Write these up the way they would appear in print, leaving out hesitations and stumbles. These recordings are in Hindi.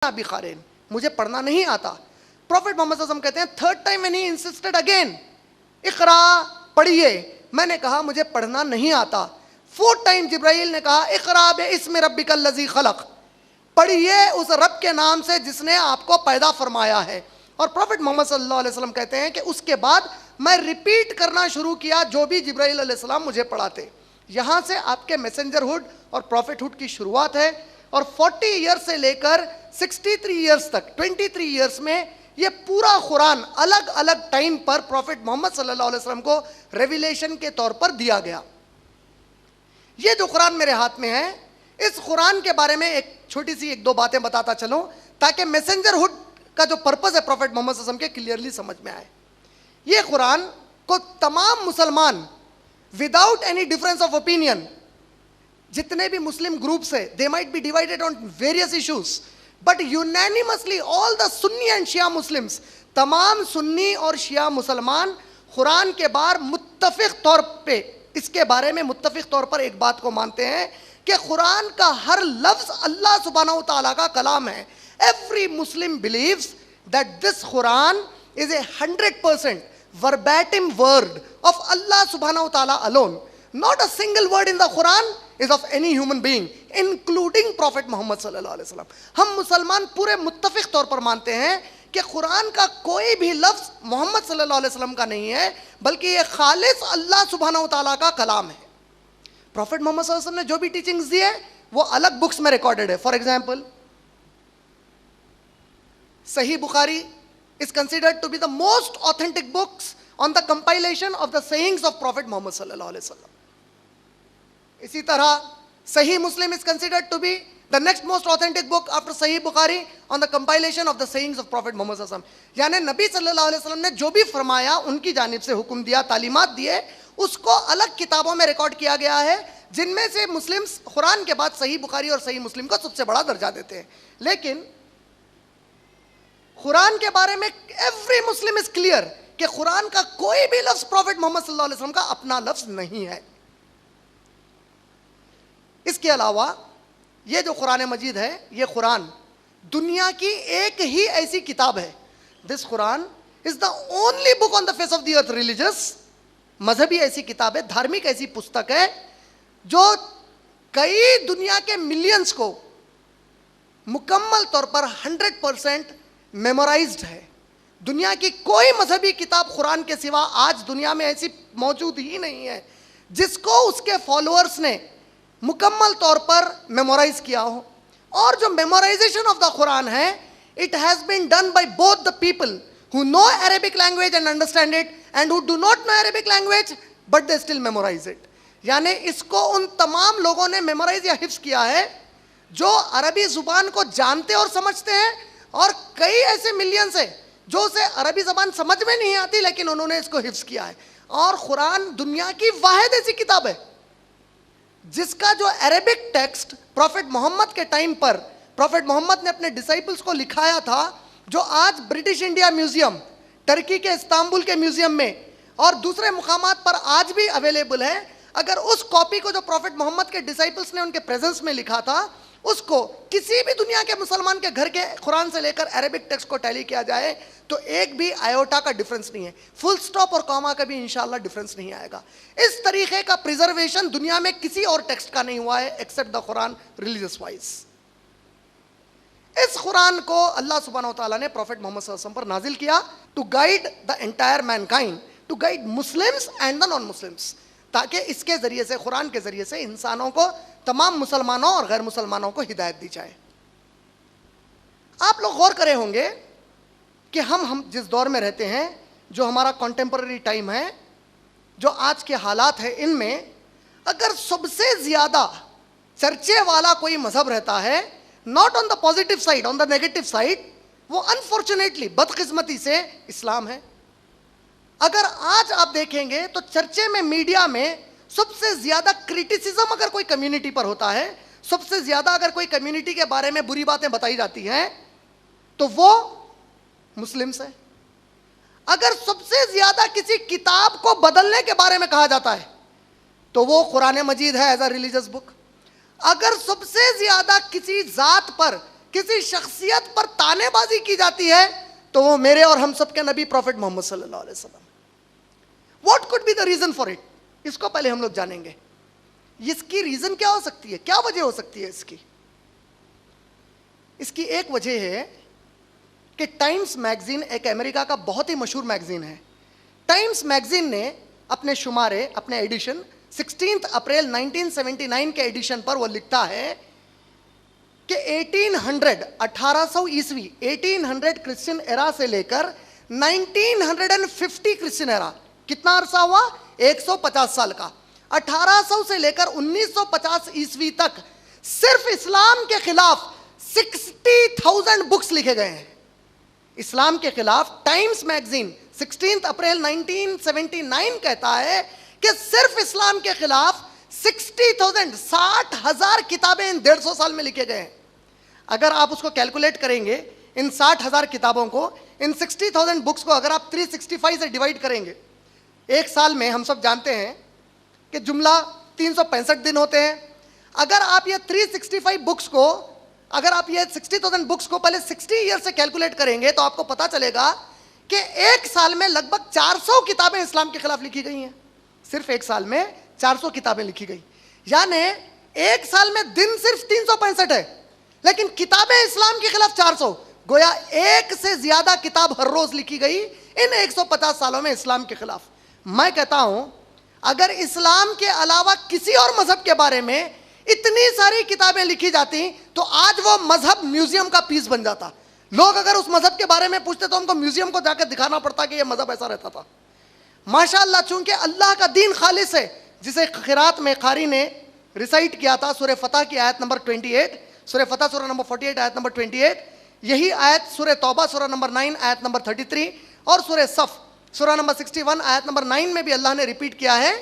बिखारेन, मुझे पढ़ना नहीं आता। प्रॉफिट मोहम्मद सल्लल्लाहु अलैहि वसल्लम कहते हैं third time when he insisted again, इकरा पढ़िए, मैंने कहा मुझे पढ़ना नहीं आता। फोर्थ टाइम जिब्राइल ने कहा इकरा बिस्मि रब्बिकल लज़ी खलक, पढ़िए उस रब के नाम से जिसने आपको पैदा फरमाया है। और प्रॉफिट मोहम्मद सल्लल्लाहु अलैहि वसल्लम कहते हैं कि उसके बाद मैं रिपीट करना शुरू किया जो भी जिब्राइल अलैहिस्सलाम मुझे पढ़ाते। यहाँ से आपके मैसेंजरहुड और प्रॉफिटहुड की शुरुआत है। और 40 ईयर्स से लेकर 63 ईयर्स तक, 23 ईयर्स में ये पूरा कुरान अलग अलग टाइम पर प्रॉफिट मोहम्मद सल्लल्लाहु अलैहि वसल्लम को रेविलेशन के तौर पर दिया गया। ये जो कुरान मेरे हाथ में है, इस कुरान के बारे में एक छोटी सी एक दो बातें बताता चलूं ताकि मैसेंजरहुड का जो पर्पस है प्रॉफिट मोहम्मद सल्लल्लाहु अलैहि वसल्लम के क्लियरली समझ में आए। ये कुरान को तमाम मुसलमान without any difference of opinion, जितने भी मुस्लिम ग्रुप्स है, they might be divided on various issues, but unanimously all the Sunni and Shia Muslims, तमाम सुन्नी और शिया मुसलमान कुरान के बारे मुत्तफिक तौर पे, इसके बारे में मुत्तफिक तौर पर एक बात को मानते हैं कि कुरान का हर लफ्ज अल्लाह सुब्हानहू व तआला का कलाम है। Every Muslim believes that this Quran is a 100% verbatim word of Allah subhanahu wa ta'ala alone. Not a single word in the Quran is of any human being, including Prophet Muhammad sallallahu alaihi wasallam. हम मुसलमान पूरे मुत्तफिक तौर पर मानते हैं कि कुरान का कोई भी लफ्ज मोहम्मद सल्लल्लाहु अलैहि वसल्लम का नहीं है, बल्कि ये खालिस अल्लाह सुब्हानहू व तआला का कलाम है। प्रॉफिट मोहम्मद सल्लल्लाहु अलैहि वसल्लम ने जो भी टीचिंग्स दी है वो अलग बुक्स में रिकॉर्डेड है। फॉर एग्जाम्पल, सही Bukhari is considered to be the most authentic books on the compilation of the sayings of Prophet Muhammad sallallahu alaihi wasallam. इसी तरह Sahih Muslim is considered to be the next most authentic book after Sahih Bukhari on the compilation of the sayings of Prophet Muhammad sallallahu alaihi wasallam. यानी नबी सल्लल्लाहु अलैहि वसल्लम ने जो भी फरमाया, उनकी जानिब से हुक्म दिया, तालीमात दिए, उसको अलग किताबों में रिकॉर्ड किया गया है, जिनमें से मुस्लिम्स कुरान के बाद सही बुखारी और सही मुस्लिम को सबसे बड़ा दर्जा देते हैं। लेकिन कुरान के बारे में एवरी मुस्लिम इज क्लियर कि कुरान का कोई भी लफ्ज प्रॉफिट मोहम्मद सल्लल्लाहु अलैहि वसल्लम का अपना लफ्ज नहीं है। इसके अलावा ये जो कुरान मजीद है, ये कुरान दुनिया की एक ही ऐसी किताब है, this Quran is the only book on the face of the earth religious, मजहबी ऐसी किताब है, धार्मिक ऐसी पुस्तक है जो कई दुनिया के मिलियंस को मुकम्मल तौर पर 100% मेमोराइज्ड है। दुनिया की कोई मजहबी किताब कुरान के सिवा आज दुनिया में ऐसी मौजूद ही नहीं है जिसको उसके फॉलोअर्स ने मुकम्मल तौर पर मेमोराइज किया हो। और जो मेमोराइजेशन ऑफ द कुरान है, it has been done by both the people who know Arabic language and understand it and who do not know Arabic language but they still memorise it. यानी इसको उन तमाम लोगों ने मेमोराइज या हिफ्ज किया है जो अरबी जुबान को जानते और समझते हैं, और कई ऐसे मिलियंस है जो उसे अरबी ज़बान समझ में नहीं आती लेकिन उन्होंने इसको हिफ्ज किया है। और कुरान दुनिया की वाहिद ऐसी किताब है जिसका जो अरबिक टेक्स्ट प्रॉफिट मोहम्मद के टाइम पर प्रॉफिट मोहम्मद ने अपने डिसाइपल्स को लिखाया था, जो आज ब्रिटिश इंडिया म्यूजियम, टर्की के इस्तांबुल के म्यूजियम में और दूसरे मुकामात पर आज भी अवेलेबल है। अगर उस कॉपी को जो प्रॉफिट मोहम्मद के डिसाइपल्स ने उनके प्रेजेंस में लिखा था, उसको किसी भी दुनिया के मुसलमान के घर के कुरान से लेकर अरेबिक टेक्स्ट को टैली किया जाए तो एक भी आयोटा का डिफरेंस नहीं है, फुल स्टॉप और कॉमा का भी इंशाल्लाह डिफरेंस नहीं आएगा। इस तरीके का प्रिजर्वेशन दुनिया में किसी और टेक्स्ट का नहीं हुआ है except the Quran religious wise. इस कुरान को अल्लाह सुब्हानहू व तआला ने प्रॉफिट मोहम्मद सल्लल्लाहु अलैहि वसल्लम पर नाजिल किया to guide the entire mankind, to guide Muslims and the non Muslims, ताकि इसके जरिए से, कुरान के जरिए से इंसानों को, तमाम मुसलमानों और गैर मुसलमानों को हिदायत दी जाए। आप लोग गौर करे होंगे कि हम जिस दौर में रहते हैं, जो हमारा कॉन्टेम्पररी टाइम है, जो आज के हालात है, इनमें अगर सबसे ज्यादा चर्चे वाला कोई मजहब रहता है, not on the positive side, on the negative side, वो अनफॉर्चुनेटली, बदकिस्मती से इस्लाम है। अगर आज आप देखेंगे तो चर्चे में, मीडिया में सबसे ज्यादा क्रिटिसिज्म अगर कोई कम्युनिटी पर होता है, सबसे ज्यादा अगर कोई कम्युनिटी के बारे में बुरी बातें बताई जाती हैं, तो वो मुस्लिम्स है। अगर सबसे ज्यादा किसी किताब को बदलने के बारे में कहा जाता है तो वो कुरान मजीद है एज अ रिलीजियस बुक। अगर सबसे ज्यादा किसी जात पर किसी शख्सियत पर तानेबाजी की जाती है तो वो मेरे और हम सब के नबी प्रॉफिट मोहम्मद सल्लल्लाहु अलैहि वसल्लम। What could be the reason for it, इसको पहले हम लोग जानेंगे। इसकी रीजन क्या हो सकती है, क्या वजह हो सकती है इसकी? इसकी एक वजह है कि टाइम्स मैगजीन एक अमेरिका का बहुत ही मशहूर मैगजीन है। टाइम्स मैगजीन ने अपने शुमारे, अपने एडिशन 16 अप्रैल 1979 के एडिशन पर वो लिखता है कि 1800 ईस्वी 1800 क्रिश्चियन एरा से लेकर 1950 क्रिश्चियन एरा, कितना अरसा हुआ? 150 साल का। 1800 से लेकर 1950 ईस्वी तक सिर्फ इस्लाम के खिलाफ 60,000 बुक्स लिखे गए हैं। इस्लाम के खिलाफ टाइम्स मैगजीन 16 अप्रैल 1979 कहता है कि सिर्फ इस्लाम के खिलाफ 60,000 किताबें इन 150 साल में लिखे गए हैं। अगर आप उसको कैलकुलेट करेंगे, इन 60,000 किताबों को, इन 60,000 बुक्स को अगर आप 365 से डिवाइड करेंगे, एक साल में हम सब जानते हैं कि जुमला 365 दिन होते हैं। अगर आप ये 365 बुक्स को, अगर आप ये 60,000 बुक्स को पहले 60 ईयर से कैलकुलेट करेंगे तो आपको पता चलेगा कि एक साल में लगभग 400 किताबें इस्लाम के खिलाफ लिखी गई हैं। सिर्फ एक साल में 400 किताबें लिखी गई, यानी एक साल में दिन सिर्फ 365 है, लेकिन किताबें इस्लाम के खिलाफ 400। गोया एक से ज्यादा किताब हर रोज लिखी गई इन 150 सालों में इस्लाम के खिलाफ। मैं कहता हूं अगर इस्लाम के अलावा किसी और मजहब के बारे में इतनी सारी किताबें लिखी जाती तो आज वो मजहब म्यूजियम का पीस बन जाता। लोग अगर उस मजहब के बारे में पूछते तो उनको म्यूजियम को जाकर दिखाना पड़ता कि ये मजहब ऐसा रहता था। माशाअल्लाह, चूंकि अल्लाह का दीन खालिस है, जिसे खिरात में कारी ने रिसाइट किया था सूरह फतह की आयत नंबर 28, सूरह फतह सूरह नंबर 48 आयत नंबर 28, यही आयत सूरह तौबा सूरह नंबर 9 आयत नंबर 33 और सूरह सफ सूरह नंबर 61 आयत नंबर 9 में भी अल्लाह ने रिपीट किया है,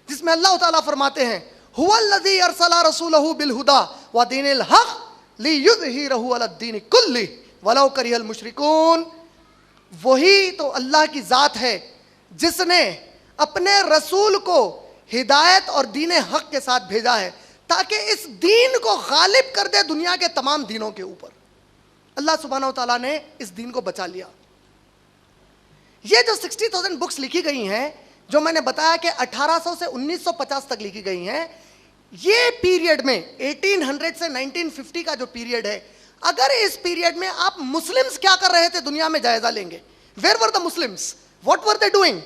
जिसमें अल्लाह ताला फरमाते हैं हुवल्लज़ी अरसला रसूलहू बिल हुदा व दीनिल हक़ लियुज़हिरहू अलद्दीन कुल्ली वलौ करिहल मुशरिकून। वही तो अल्लाह की ज़ात है जिसने अपने रसूल को हिदायत और दीन हक़ के साथ भेजा है ताकि इस दीन को गालिब कर दे दुनिया के तमाम दीनों के ऊपर। अल्लाह सुब्हानहू तआला ने इस दीन को बचा लिया। ये जो 60,000 बुक्स लिखी गई हैं, जो मैंने बताया कि 1800 से 1950 तक लिखी गई हैं, ये पीरियड में 1800 से 1950 का जो पीरियड है, अगर इस पीरियड में आप मुस्लिम्स क्या कर रहे थे दुनिया में जायजा लेंगे, where were the Muslims, what were they doing,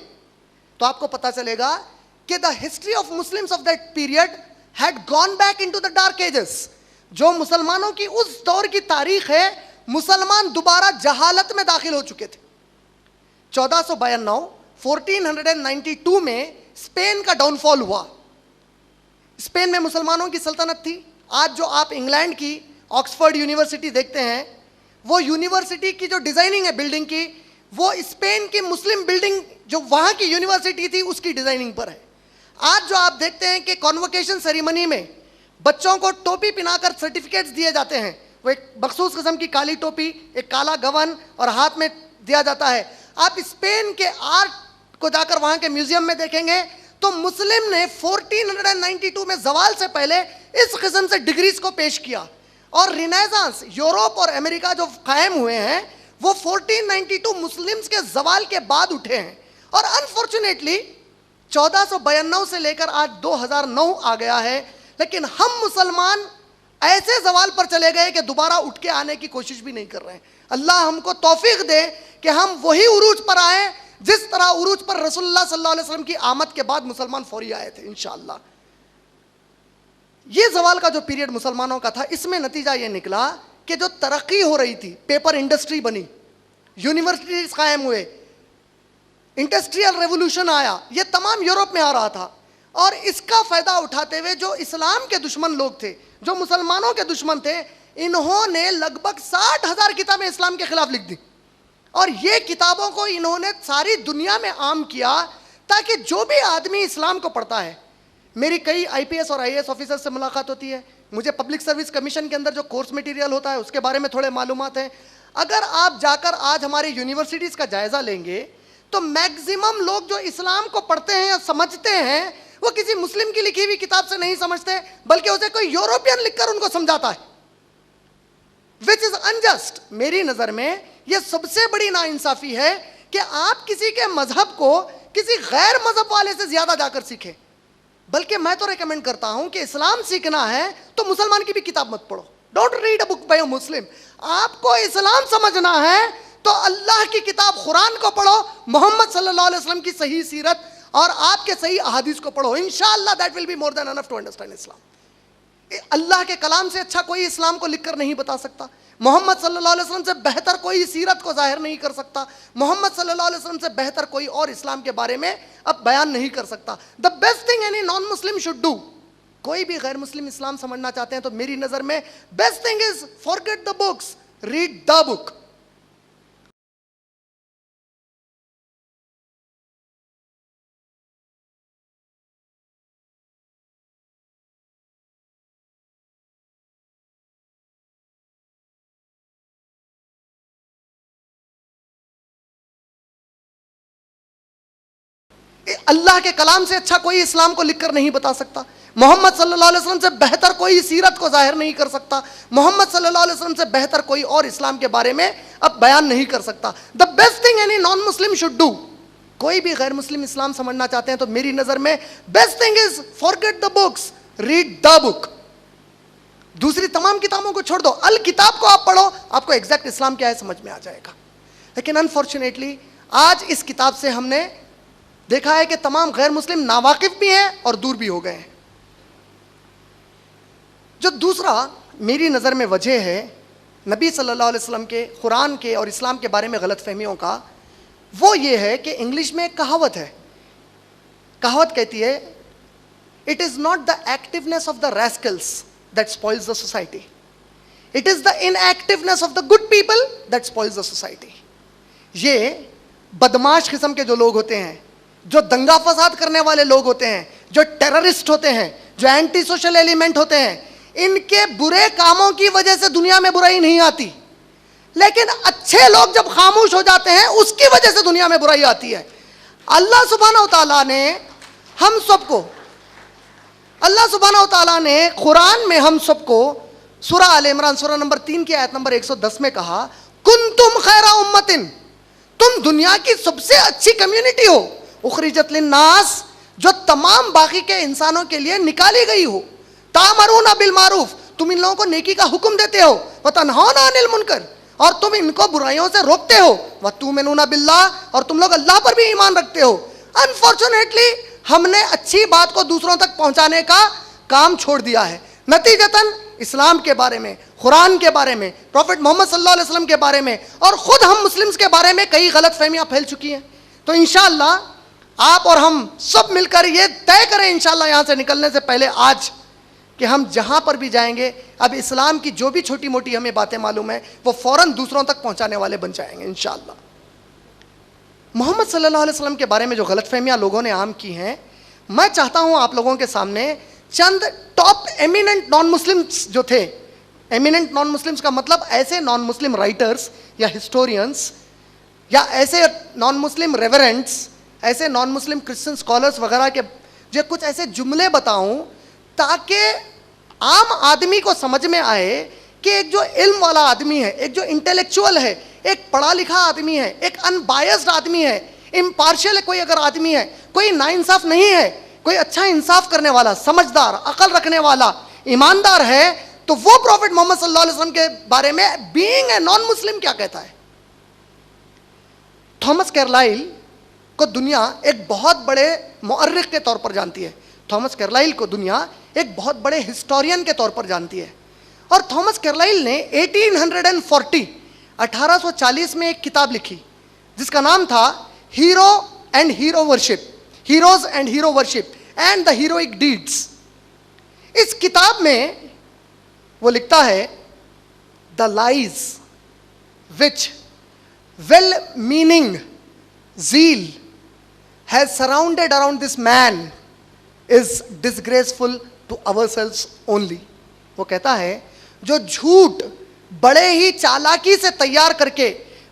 तो आपको पता चलेगा कि the history of Muslims of that period had gone back into the dark ages. जो मुसलमानों की उस दौर की तारीख है, मुसलमान दोबारा जहालत में दाखिल हो चुके थे। 1492 में स्पेन का डाउनफॉल हुआ। स्पेन में मुसलमानों की सल्तनत थी। आज जो आप इंग्लैंड की ऑक्सफोर्ड यूनिवर्सिटी देखते हैं, वो यूनिवर्सिटी की जो डिजाइनिंग है बिल्डिंग की, वो स्पेन की मुस्लिम बिल्डिंग जो वहां की यूनिवर्सिटी थी उसकी डिजाइनिंग पर है। आज जो आप देखते हैं कि कॉन्वोकेशन सेरेमनी में बच्चों को टोपी पहनाकर सर्टिफिकेट्स दिए जाते हैं, वो एक मखसूस किस्म की काली टोपी, एक काला गवन और हाथ में दिया जाता है। आप स्पेन के आर्ट को जाकर वहां के म्यूजियम में देखेंगे तो मुस्लिम ने 1492 में जवाल से पहले इस किस्म से डिग्रीज को पेश किया। और रिनेसांस यूरोप और अमेरिका जो कायम हुए हैं वो 1492 मुस्लिम्स के जवाल के बाद उठे हैं। और अनफॉर्चुनेटली 1492 से लेकर आज 2009 आ गया है, लेकिन हम मुसलमान ऐसे जवाल पर चले गए कि दोबारा उठ के आने की कोशिश भी नहीं कर रहे हैं। अल्लाह हमको तौफीक दे कि हम वही उरूज पर आए जिस तरह उरूज पर रसूलुल्लाह सल्लल्लाहु अलैहि वसल्लम की आमद के बाद मुसलमान फौरी आए थे। इंशाअल्लाह ये जवाल का जो पीरियड मुसलमानों का था, इसमें नतीजा ये निकला कि जो तरक्की हो रही थी, पेपर इंडस्ट्री बनी, यूनिवर्सिटीज कायम हुए, इंडस्ट्रियल रेवोल्यूशन आया, ये तमाम यूरोप में आ रहा था। और इसका फायदा उठाते हुए जो इस्लाम के दुश्मन लोग थे, जो मुसलमानों के दुश्मन थे, इन्होंने लगभग 60,000 किताबें इस्लाम के खिलाफ लिख दी। और ये किताबों को इन्होंने सारी दुनिया में आम किया ताकि जो भी आदमी इस्लाम को पढ़ता है, मेरी कई आईपीएस और आईएएस ऑफिसर से मुलाकात होती है, मुझे पब्लिक सर्विस कमीशन के अंदर जो कोर्स मटेरियल होता है उसके बारे में थोड़े मालूमात हैं। अगर आप जाकर आज हमारी यूनिवर्सिटीज़ का जायज़ा लेंगे तो मैक्सिमम लोग जो इस्लाम को पढ़ते हैं या समझते हैं, वो किसी मुस्लिम की लिखी हुई किताब से नहीं समझते, बल्कि उसे कोई यूरोपियन लिखकर उनको समझाता है। Which is unjust. मेरी नजर में यह सबसे बड़ी नाइंसाफी है कि आप किसी के मजहब को किसी गैर मजहब वाले से ज्यादा जाकर सीखें। बल्कि मैं तो रेकमेंड करता हूं कि इस्लाम सीखना है तो मुसलमान की भी किताब मत पढ़ो, don't read a book by a Muslim. आपको इस्लाम समझना है तो अल्लाह की किताब कुरान को पढ़ो, मोहम्मद सल्लल्लाहु अलैहि वसल्लम की सही सीरत और आपके सही अहादीस को पढ़ो। इंशाअल्लाह that will be more than enough to understand Islam. अल्लाह के कलाम से अच्छा कोई इस्लाम को लिखकर नहीं बता सकता, मोहम्मद सल्लल्लाहु अलैहि वसल्लम से बेहतर कोई सीरत को जाहिर नहीं कर सकता, मोहम्मद सल्लल्लाहु अलैहि वसल्लम से बेहतर कोई और इस्लाम के बारे में अब बयान नहीं कर सकता। The best thing any non Muslim should do, कोई भी गैर मुस्लिम इस्लाम समझना चाहते हैं तो मेरी नजर में best thing is forget the books, read the book. अल्लाह के कलाम से अच्छा कोई इस्लाम को लिखकर नहीं बता सकता, मोहम्मद सल्लल्लाहु अलैहि वसल्लम से बेहतर कोई सीरत को जाहिर नहीं कर सकता, मोहम्मद सल्लल्लाहु अलैहि वसल्लम से बेहतर कोई और इस्लाम के बारे में अब बयान नहीं कर सकता। The best thing any non Muslim should do, कोई भी गैर मुस्लिम इस्लाम समझना चाहते हैं तो मेरी नजर में best thing is forget the books, read the book. दूसरी तमाम किताबों को छोड़ दो, अल किताब को आप पढ़ो, आपको एग्जैक्ट इस्लाम क्या है समझ में आ जाएगा। लेकिन अनफॉर्चुनेटली आज इस किताब से हमने देखा है कि तमाम गैर मुस्लिम नावाकिफ भी हैं और दूर भी हो गए हैं। जो दूसरा मेरी नज़र में वजह है नबी सल्लल्लाहु अलैहि वसल्लम के, कुरान के और इस्लाम के बारे में गलत फहमियों का, वो ये है कि इंग्लिश में एक कहावत है, कहावत कहती है it is not the activeness of the rascals that spoils the society, it is the inactiveness of the good people that spoils the society. ये बदमाश किस्म के जो लोग होते हैं, जो दंगा फसाद करने वाले लोग होते हैं, जो टेररिस्ट होते हैं, जो एंटी सोशल एलिमेंट होते हैं, इनके बुरे कामों की वजह से दुनिया में बुराई नहीं आती। लेकिन अच्छे लोग जब खामोश हो जाते हैं उसकी वजह से दुनिया में बुराई आती है। अल्लाह सुब्हानहू तआला ने हम सबको, अल्लाह सुब्हानहू तआला ने कुरान में हम सबको सूरह आल इमरान सूरह नंबर 3 की आयत नंबर 110 में कहा, कुंतुम खैरा उम्मतिन, तुम दुनिया की सबसे अच्छी कम्युनिटी हो, उखरिजत लिन्नास, जो तमाम बाकी के इंसानों के लिए निकाली गई हो, तामरूना बिल मारूफ, तुम इन लोगों को नेकी का हुक्म देते हो, व तनहौना अनिल मुनकर, और तुम इनको बुराइयों से रोकते हो, व तुमिनूना बिल्लाह, और तुम लोग अल्लाह पर भी ईमान रखते हो। अनफॉर्चुनेटली हमने अच्छी बात को दूसरों तक पहुंचाने का काम छोड़ दिया है। नतीजतन इस्लाम के बारे में, कुरान के बारे में, प्रॉफिट मोहम्मद सल्लल्लाहु अलैहि वसल्लम के बारे में और ख़ुद हम मुस्लिम्स के बारे में कई गलत फहमियाँ फैल चुकी हैं। तो इंशाअल्लाह आप और हम सब मिलकर ये तय करें इंशाअल्लाह यहाँ से निकलने से पहले आज, कि हम जहाँ पर भी जाएंगे अब इस्लाम की जो भी छोटी मोटी हमें बातें मालूम है वो फ़ौरन दूसरों तक पहुँचाने वाले बन जाएंगे इंशाअल्लाह। मोहम्मद सल्लल्लाहु अलैहि वसल्लम के बारे में जो गलतफहमियाँ लोगों ने आम की हैं, मैं चाहता हूँ आप लोगों के सामने चंद टॉप एमिनेंट नॉन मुस्लिम्स जो थे, एमिनेंट नॉन मुस्लिम्स का मतलब ऐसे नॉन मुस्लिम राइटर्स या हिस्टोरियंस या ऐसे नॉन मुस्लिम रेवरेंट्स, ऐसे नॉन मुस्लिम क्रिश्चियन स्कॉलर्स वगैरह के जो कुछ ऐसे जुमले बताऊं ताकि आम आदमी को समझ में आए कि एक जो इल्म वाला आदमी है, एक जो इंटेलेक्चुअल है, एक पढ़ा लिखा आदमी है, एक अनबायस्ड आदमी है, इम्पार्शियल कोई अगर आदमी है, कोई नाइंसाफ नहीं है, कोई अच्छा इंसाफ करने वाला, समझदार, अकल रखने वाला, ईमानदार है, तो वो प्रॉफिट मोहम्मद सल्लल्लाहु अलैहि वसल्लम के बारे में बीइंग ए नॉन मुस्लिम क्या कहता है। थॉमस कैरलाइल को दुनिया एक बहुत बड़े मुअर्रिख के तौर पर जानती है। थॉमस कैरलाइल को दुनिया एक बहुत बड़े हिस्टोरियन के तौर पर जानती है। और थॉमस कैरलाइल ने 1840 में एक किताब लिखी जिसका नाम था hero and hero worship, heroes and hero worship and the heroic deeds. इस किताब में वो लिखता है, the lies which well meaning zeal has surrounded around this man is disgraceful to ourselves only। वो कहता है जो झूठ बड़े ही चालाकी से तैयार करके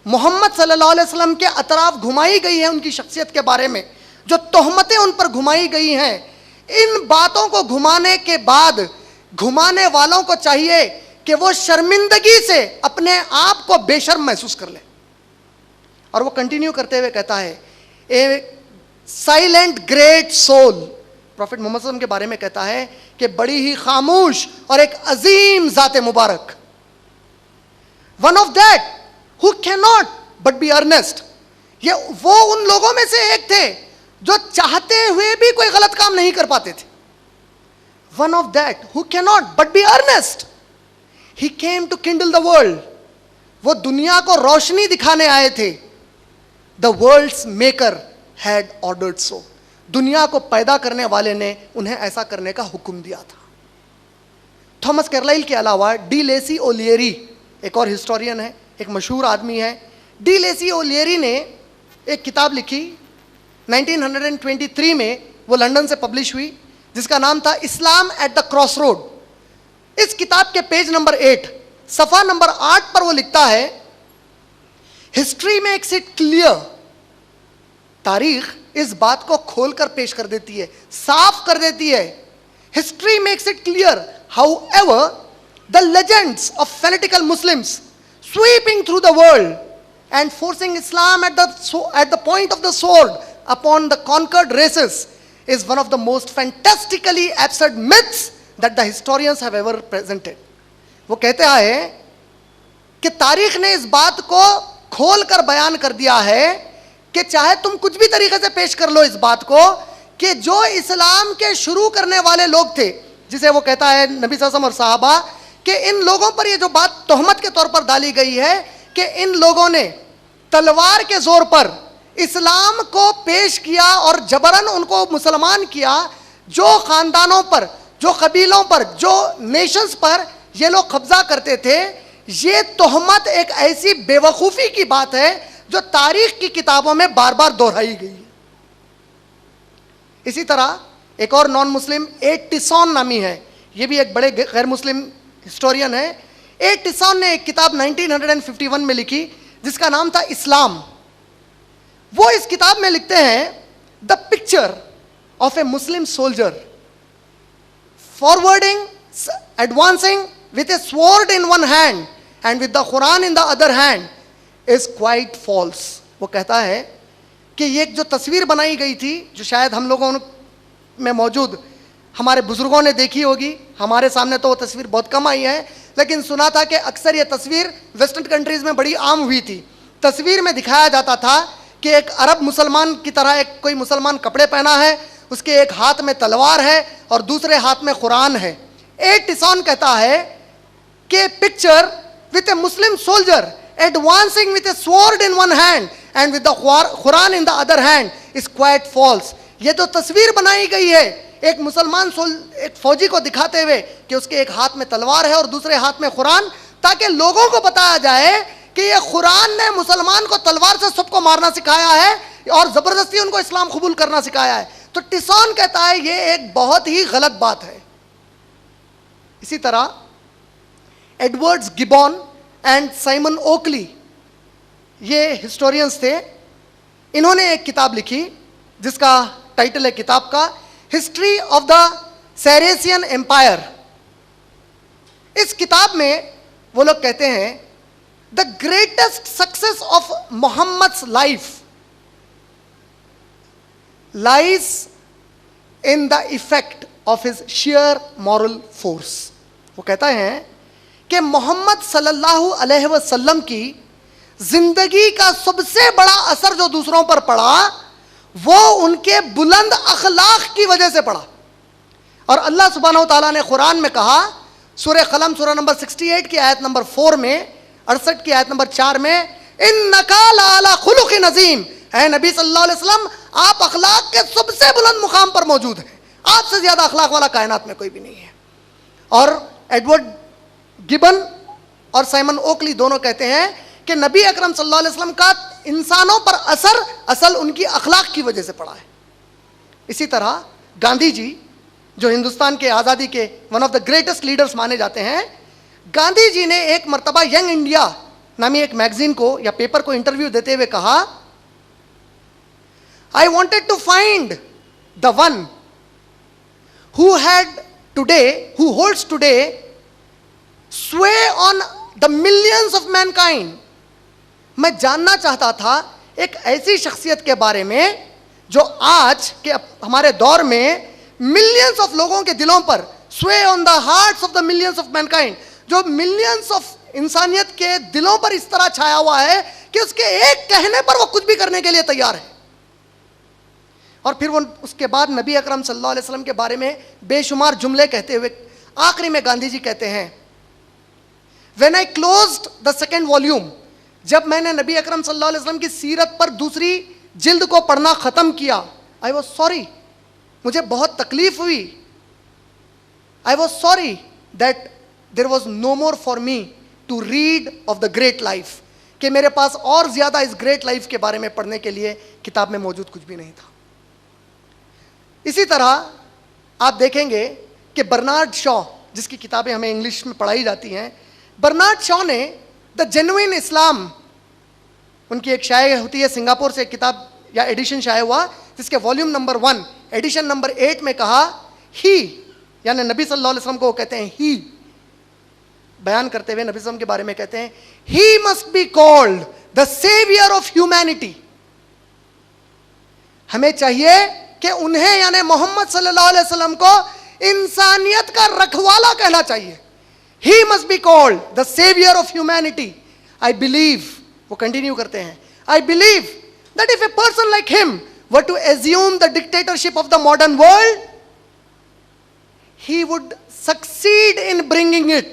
मोहम्मद सल्लल्लाहु अलैहि वसल्लम के अतराफ घुमाई गई है, उनकी शख्सियत के बारे में जो तोहमतें उन पर घुमाई गई हैं, इन बातों को घुमाने के बाद घुमाने वालों को चाहिए कि वो शर्मिंदगी से अपने आप को बेशर्म महसूस कर ले। और वो कंटिन्यू करते हुए कहता है, a silent great soul, prophet Muhammad सल्लल्लाहु अलैहि वसल्लम के बारे में कहता है कि बड़ी ही खामोश और एक अजीम जाते मुबारक, one of that who can not but be earnest, ये वो उन लोगों में से एक थे जो चाहते हुए भी कोई गलत काम नहीं कर पाते थे। One of that who can not but be earnest, he came to kindle the world, वो दुनिया को रोशनी दिखाने आए थे। The world's maker had ordered so, दुनिया को पैदा करने वाले ने उन्हें ऐसा करने का हुक्म दिया था। थॉमस कैरलाइल के अलावा डी लेसी ओलियरी एक और हिस्टोरियन है, एक मशहूर आदमी है। डी लेसी ओलियरी ने एक किताब लिखी 1923 में, वो लंदन से पब्लिश हुई, जिसका नाम था इस्लाम एट द क्रॉस रोड। इस किताब के पेज नंबर 8 सफ़ा नंबर 8 पर वो लिखता है, हिस्ट्री मेक्स इट क्लियर, तारीख इस बात को खोलकर पेश कर देती है, साफ कर देती है। History makes it clear how ever the legends of fanatical Muslims sweeping through the world and forcing Islam at the point of the sword upon the conquered races is one of the most fantastically absurd myths that the historians have ever presented. वो कहते हैं कि तारीख ने इस बात को खोल कर बयान कर दिया है कि चाहे तुम कुछ भी तरीके से पेश कर लो इस बात को, कि जो इस्लाम के शुरू करने वाले लोग थे, जिसे वो कहता है नबी सल्लल्लाहु अलैहि वसल्लम और सहाबा, कि इन लोगों पर ये जो बात तोहमत के तौर पर डाली गई है कि इन लोगों ने तलवार के जोर पर इस्लाम को पेश किया और जबरन उनको मुसलमान किया, जो खानदानों पर, जो कबीलों पर, जो नेशंस पर ये लोग कब्जा करते थे, ये तोहमत एक ऐसी बेवकूफ़ी की बात है जो तारीख की किताबों में बार बार दोहराई गई है। इसी तरह एक और नॉन मुस्लिम ए टिसॉन नामी है, ये भी एक बड़े गैर मुस्लिम हिस्टोरियन है। ए टिसॉन ने एक किताब 1951 में लिखी जिसका नाम था इस्लाम। वो इस किताब में लिखते हैं, the picture of a Muslim soldier forwarding advancing with a sword in one hand and with the Quran in the other hand is quite false. वो कहता है कि ये जो तस्वीर बनाई गई थी, जो शायद हम लोगों में मौजूद हमारे बुजुर्गों ने देखी होगी, हमारे सामने तो वो तस्वीर बहुत कम आई है, लेकिन सुना था कि अक्सर ये तस्वीर वेस्टर्न कंट्रीज़ में बड़ी आम हुई थी। तस्वीर में दिखाया जाता था कि एक अरब मुसलमान की तरह एक कोई मुसलमान कपड़े पहना है, उसके एक हाथ में तलवार है और दूसरे हाथ में कुरान है। ए टिसॉन कहता है कि picture with a Muslim soldier advancing with a sword in one hand and with the Quran in the other hand is quite false. ये जो तस्वीर बनाई गई है एक मुसलमान एक फौजी को दिखाते हुए कि उसके एक हाथ में तलवार है और दूसरे हाथ में कुरान, ताकि लोगों को बताया जाए कि ये कुरान ने मुसलमान को तलवार से सबको मारना सिखाया है और ज़बरदस्ती उनको इस्लाम कबूल करना सिखाया है। तो टिसॉन कहता है ये एक बहुत ही गलत बात है। इसी तरह एडवर्ड्स गिबॉन एंड साइमन ओकली, ये हिस्टोरियंस थे, इन्होंने एक किताब लिखी जिसका टाइटल है किताब का history of the Saracen empire. इस किताब में वो लोग कहते हैं the greatest success of Muhammad's life lies in the effect of his sheer moral force. वो कहता है कि मोहम्मद सल्लल्लाहु अलैहि वसल्लम की जिंदगी का सबसे बड़ा असर जो दूसरों पर पड़ा वो उनके बुलंद अखलाक की वजह से पड़ा। और अल्लाह सुब्हानहू तआला ने कुरान में कहा, सूरह कलम सूरह नंबर 68 की आयत नंबर 4 में, 68 की आयत नंबर 4 में, इन्नका लअला खुलुक़िन अज़ीम, है नबी सल्लल्लाहु अलैहि वसल्लम आप अखलाक के सबसे बुलंद मुकाम पर मौजूद हैं, आपसे ज्यादा अखलाक वाला कायनात में कोई भी नहीं है। और एडवर्ड गिबन और साइमन ओकली दोनों कहते हैं कि नबी अकरम सल्लल्लाहु अलैहि वसल्लम का इंसानों पर असर असल उनकी अखलाक की वजह से पड़ा है। इसी तरह गांधी जी जो हिंदुस्तान के आज़ादी के one of the greatest leaders माने जाते हैं, गांधी जी ने एक मर्तबा यंग इंडिया नामी एक मैगजीन को या पेपर को इंटरव्यू देते हुए कहा, I wanted to find the one who holds today sway on the millions of mankind. मैं जानना चाहता था एक ऐसी शख्सियत के बारे में जो आज के हमारे दौर में मिलियंस ऑफ लोगों के दिलों पर, sway on the hearts of the millions of mankind, जो मिलियंस ऑफ इंसानियत के दिलों पर इस तरह छाया हुआ है कि उसके एक कहने पर वो कुछ भी करने के लिए तैयार है। और फिर वो उसके बाद नबी अकरम सल्लल्लाहु अलैहि वसल्लम के बारे में बेशुमार जुमले कहते हुए आखिरी में गांधी जी कहते हैं, When I closed the second volume, जब मैंने नबी अकरम सल्लल्लाहु अलैहि वसल्लम की सीरत पर दूसरी जिल्द को पढ़ना खत्म किया, I was sorry, मुझे बहुत तकलीफ हुई, I was sorry that there was no more for me to read of the great life, कि मेरे पास और ज्यादा इस ग्रेट लाइफ के बारे में पढ़ने के लिए किताब में मौजूद कुछ भी नहीं था। इसी तरह आप देखेंगे कि बर्नार्ड शॉ, जिसकी किताबें हमें इंग्लिश में पढ़ाई जाती हैं, बर्नार्ड शॉ ने द जेन्युइन इस्लाम, उनकी एक शाये होती है सिंगापुर से, एक किताब या एडिशन शाये हुआ जिसके वॉल्यूम नंबर 1 एडिशन नंबर 8 में कहा, ही यानी नबी सल्लल्लाहु अलैहि वसल्लम को कहते हैं ही, बयान करते हुए नबी सल्लल्लाहु अलैहि वसल्लम के बारे में कहते हैं, he must be called the saviour of humanity. हमें चाहिए कि उन्हें यानी मोहम्मद सल्लल्लाहु अलैहि वसल्लम को इंसानियत का रखवाला कहना चाहिए। He must be called the saviour of humanity. I believe, वो कंटिन्यू करते हैं, I believe that if a person like him were to assume the dictatorship of the modern world, he would succeed in bringing it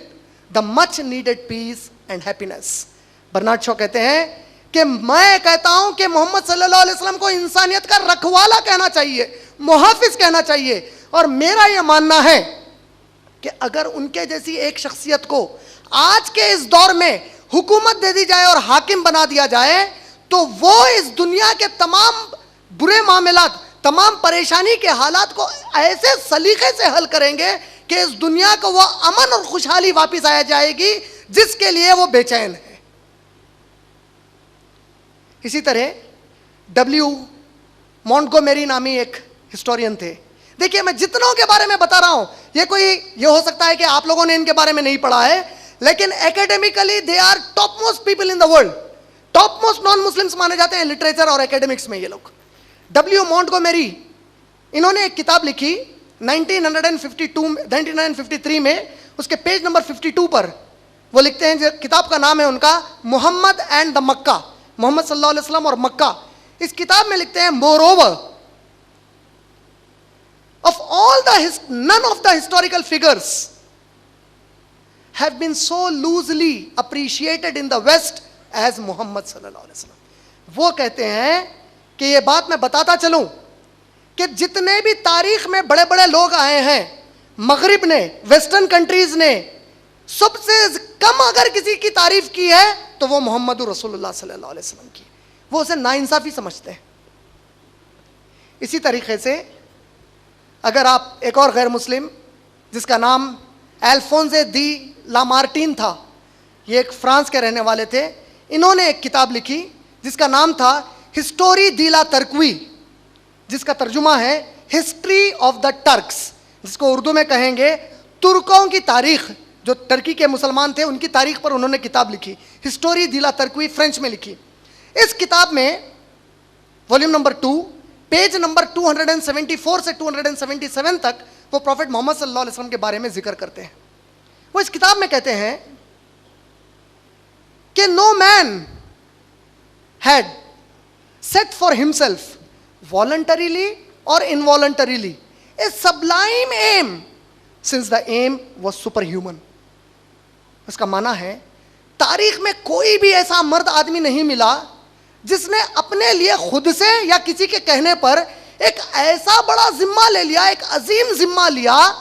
the much needed peace and happiness। Bernard Shaw कहते हैं कि मैं कहता हूं कि मोहम्मद सल्लल्लाहु अलैहि वसल्लम को इंसानियत का रखवाला कहना चाहिए, मुहाफिज कहना चाहिए, और मेरा यह मानना है कि अगर उनके जैसी एक शख्सियत को आज के इस दौर में हुकूमत दे दी जाए और हाकिम बना दिया जाए तो वो इस दुनिया के तमाम बुरे मामलात, तमाम परेशानी के हालात को ऐसे सलीके से हल करेंगे कि इस दुनिया को वो अमन और खुशहाली वापस आ जाएगी जिसके लिए वो बेचैन है। इसी तरह डब्ल्यू मॉन्टगोमेरी नामी एक हिस्टोरियन थे। देखिए, मैं जितनों के बारे में बता रहा हूं, ये हो सकता है कि आप लोगों ने इनके बारे में नहीं पढ़ा है, लेकिन academically they are top most people in the world. Top most non Muslims माने जाते हैं लिटरेचर और एकेडमिक्स में ये लोग। डब्ल्यू मॉन्टगोमेरी, इन्होंने एक किताब लिखी 1953 में, उसके पेज नंबर 52 पर वो लिखते हैं, किताब का नाम है उनका मोहम्मद एंड द मक्का, मोहम्मद सल्लल्लाहु अलैहि वसल्लम और मक्का। इस किताब में लिखते हैं, moreover of all the none of the historical figures have been so loosely appreciated in the West as Muhammad sallallahu alaihi wasallam। वो कहते हैं कि ये बात मैं बताता चलूं कि जितने भी तारीख में बड़े बड़े लोग आए हैं मगरिब ने, वेस्टर्न कंट्रीज ने, सबसे कम अगर किसी की तारीफ की है तो वो मोहम्मद रसूलुल्लाह सल्लल्लाहु अलैहि वसल्लम की। वो उसे नाइंसाफी समझते हैं। इसी तरीके से अगर आप एक और गैर मुस्लिम जिसका नाम अल्फोंसे दी लामार्टिन था, ये एक फ्रांस के रहने वाले थे, इन्होंने एक किताब लिखी जिसका नाम था हिस्टोरी दी ला तर्कवी, जिसका तर्जुमा है हिस्ट्री ऑफ द टर्क्स, जिसको उर्दू में कहेंगे तुर्कों की तारीख। जो टर्की के मुसलमान थे उनकी तारीख पर उन्होंने किताब लिखी, हिस्टोरी दी ला तर्कवी, फ्रेंच में लिखी। इस किताब में वॉल्यूम नंबर 2 पेज नंबर 274 से 277 तक वो प्रॉफेट मोहम्मद सल्लल्लाहु अलैहि वसल्लम के बारे में जिक्र करते हैं। वो इस किताब में कहते हैं कि no man had set for himself voluntarily और involuntarily a sublime aim since the aim was super human. इसका माना है तारीख में कोई भी ऐसा मर्द आदमी नहीं मिला जिसने अपने लिए खुद से या किसी के कहने पर एक ऐसा बड़ा जिम्मा ले लिया, एक अजीम जिम्मा लिया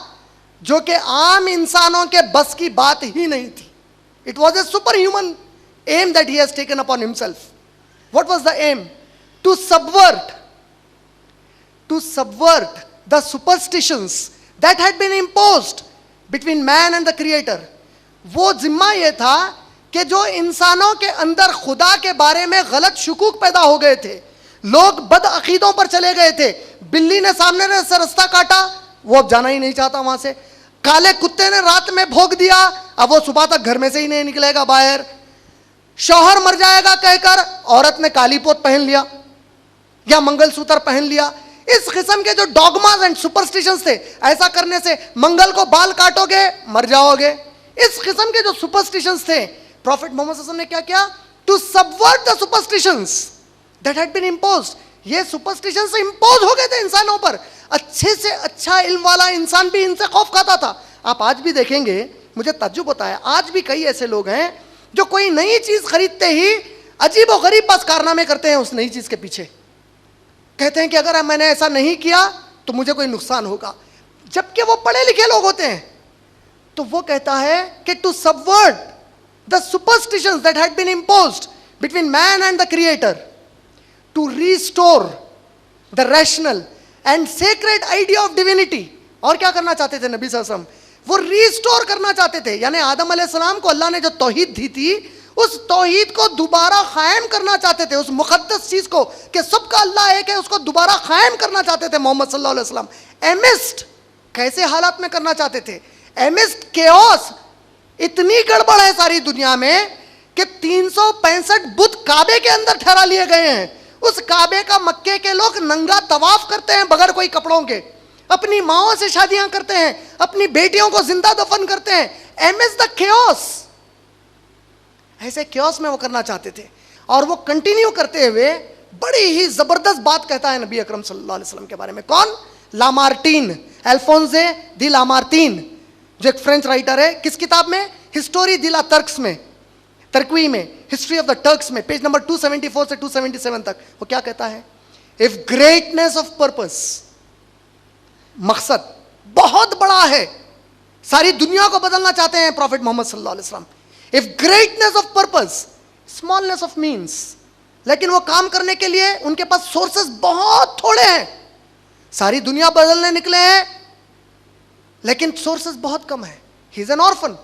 जो कि आम इंसानों के बस की बात ही नहीं थी। It was a super human aim that he has taken upon himself. What was the aim? To subvert the superstitions that had been imposed between man and the creator. वो जिम्मा ये था कि जो इंसानों के अंदर खुदा के बारे में गलत शुकूक पैदा हो गए थे, लोग बद अकीदों पर चले गए थे। बिल्ली ने सामने से रास्ता काटा, वो अब जाना ही नहीं चाहता वहां से। काले कुत्ते ने रात में भोंक दिया, अब वो सुबह तक घर में से ही नहीं निकलेगा बाहर। शौहर मर जाएगा कहकर औरत ने काली पोत पहन लिया या मंगलसूत्र पहन लिया। इस किस्म के जो डॉगमास एंड सुपरस्टिशंस थे, ऐसा करने से मंगल को बाल काटोगे मर जाओगे, इस किस्म के जो सुपरस्टिशंस थे, प्रॉफिट मोहम्मद सल्लल्लाहु अलैहि वसल्लम ने क्या किया? To subvert the superstitions that had been imposed. ये सुपरस्टिशंस इम्पोज हो गए थे इंसानों पर। अच्छे से अच्छा इल्म वाला इंसान भी इनसे खौफ खाता था। आप आज भी देखेंगे, मुझे ताज्जुब होता है, आज भी कई ऐसे लोग हैं जो कोई नई चीज खरीदते ही अजीब और गरीब बस कारनामे करते हैं उस नई चीज के पीछे। कहते हैं कि अगर मैंने ऐसा नहीं किया तो मुझे कोई नुकसान होगा, जबकि वो पढ़े लिखे लोग होते हैं। तो वो कहता है कि to subvert the superstitions that had been imposed between man and the creator, to restore the rational and sacred idea of divinity. और क्या करना चाहते थे नबी सल्लल्लाहु अलैहि वसल्लम? वो रिस्टोर करना चाहते थे, यानी आदम अलैहिस्सलाम को अल्लाह ने जो तौहीद दी थी, उस तौहीद को दोबारा कायम करना चाहते थे। उस मुकद्दस चीज को कि सबका अल्लाह एक है, उसको दोबारा कायम करना चाहते थे मोहम्मद सल्लल्लाहु अलैहि वसल्लम। एमिस्ट कैसे हालात में करना चाहते थे? Amidst chaos. इतनी गड़बड़ है सारी दुनिया में कि 365 बुत काबे के अंदर ठहरा लिए गए हैं। उस काबे का मक्के के लोग नंगा तवाफ करते हैं बगैर कोई कपड़ों के, अपनी माओं से शादियां करते हैं, अपनी बेटियों को जिंदा दफन करते हैं। M is the chaos. ऐसे केओस में वो करना चाहते थे और वो कंटिन्यू करते हुए बड़ी ही जबरदस्त बात कहता है नबी अकरम सल्लल्लाहु अलैहि वसल्लम के बारे में। कौन? लामार्टीन, अल्फोंसे दी लामार्टीन, जो एक फ्रेंच राइटर है। किस किताब में? हिस्टोरी दी ला टर्क्स में, तर्कवी में, हिस्ट्री ऑफ द टर्क्स में, पेज नंबर 274 से 277 तक। वो क्या कहता है? इफ ग्रेटनेस ऑफ पर्पस, मकसद बहुत बड़ा है, सारी दुनिया को बदलना चाहते हैं प्रॉफिट मोहम्मद सल्लल्लाहु अलैहि वसल्लम। If greatness of purpose, smallness of means, लेकिन वो काम करने के लिए उनके पास सोर्सेस बहुत थोड़े हैं। सारी दुनिया बदलने निकले हैं लेकिन सोर्सेस बहुत कम है। ही इज एन ऑर्फन,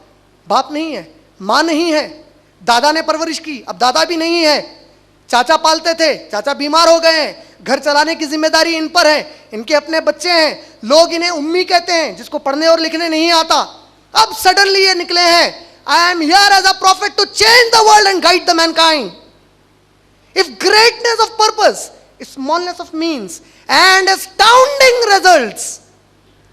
बाप नहीं है, माँ नहीं है, दादा ने परवरिश की, अब दादा भी नहीं है, चाचा पालते थे, चाचा बीमार हो गए हैं, घर चलाने की जिम्मेदारी इन पर है, इनके अपने बच्चे हैं, लोग इन्हें उम्मी कहते हैं जिसको पढ़ने और लिखने नहीं आता। अब सडनली ये निकले हैं, I am here as a prophet to change the world and guide the mankind. If greatness of purpose, smallness of means and astounding results,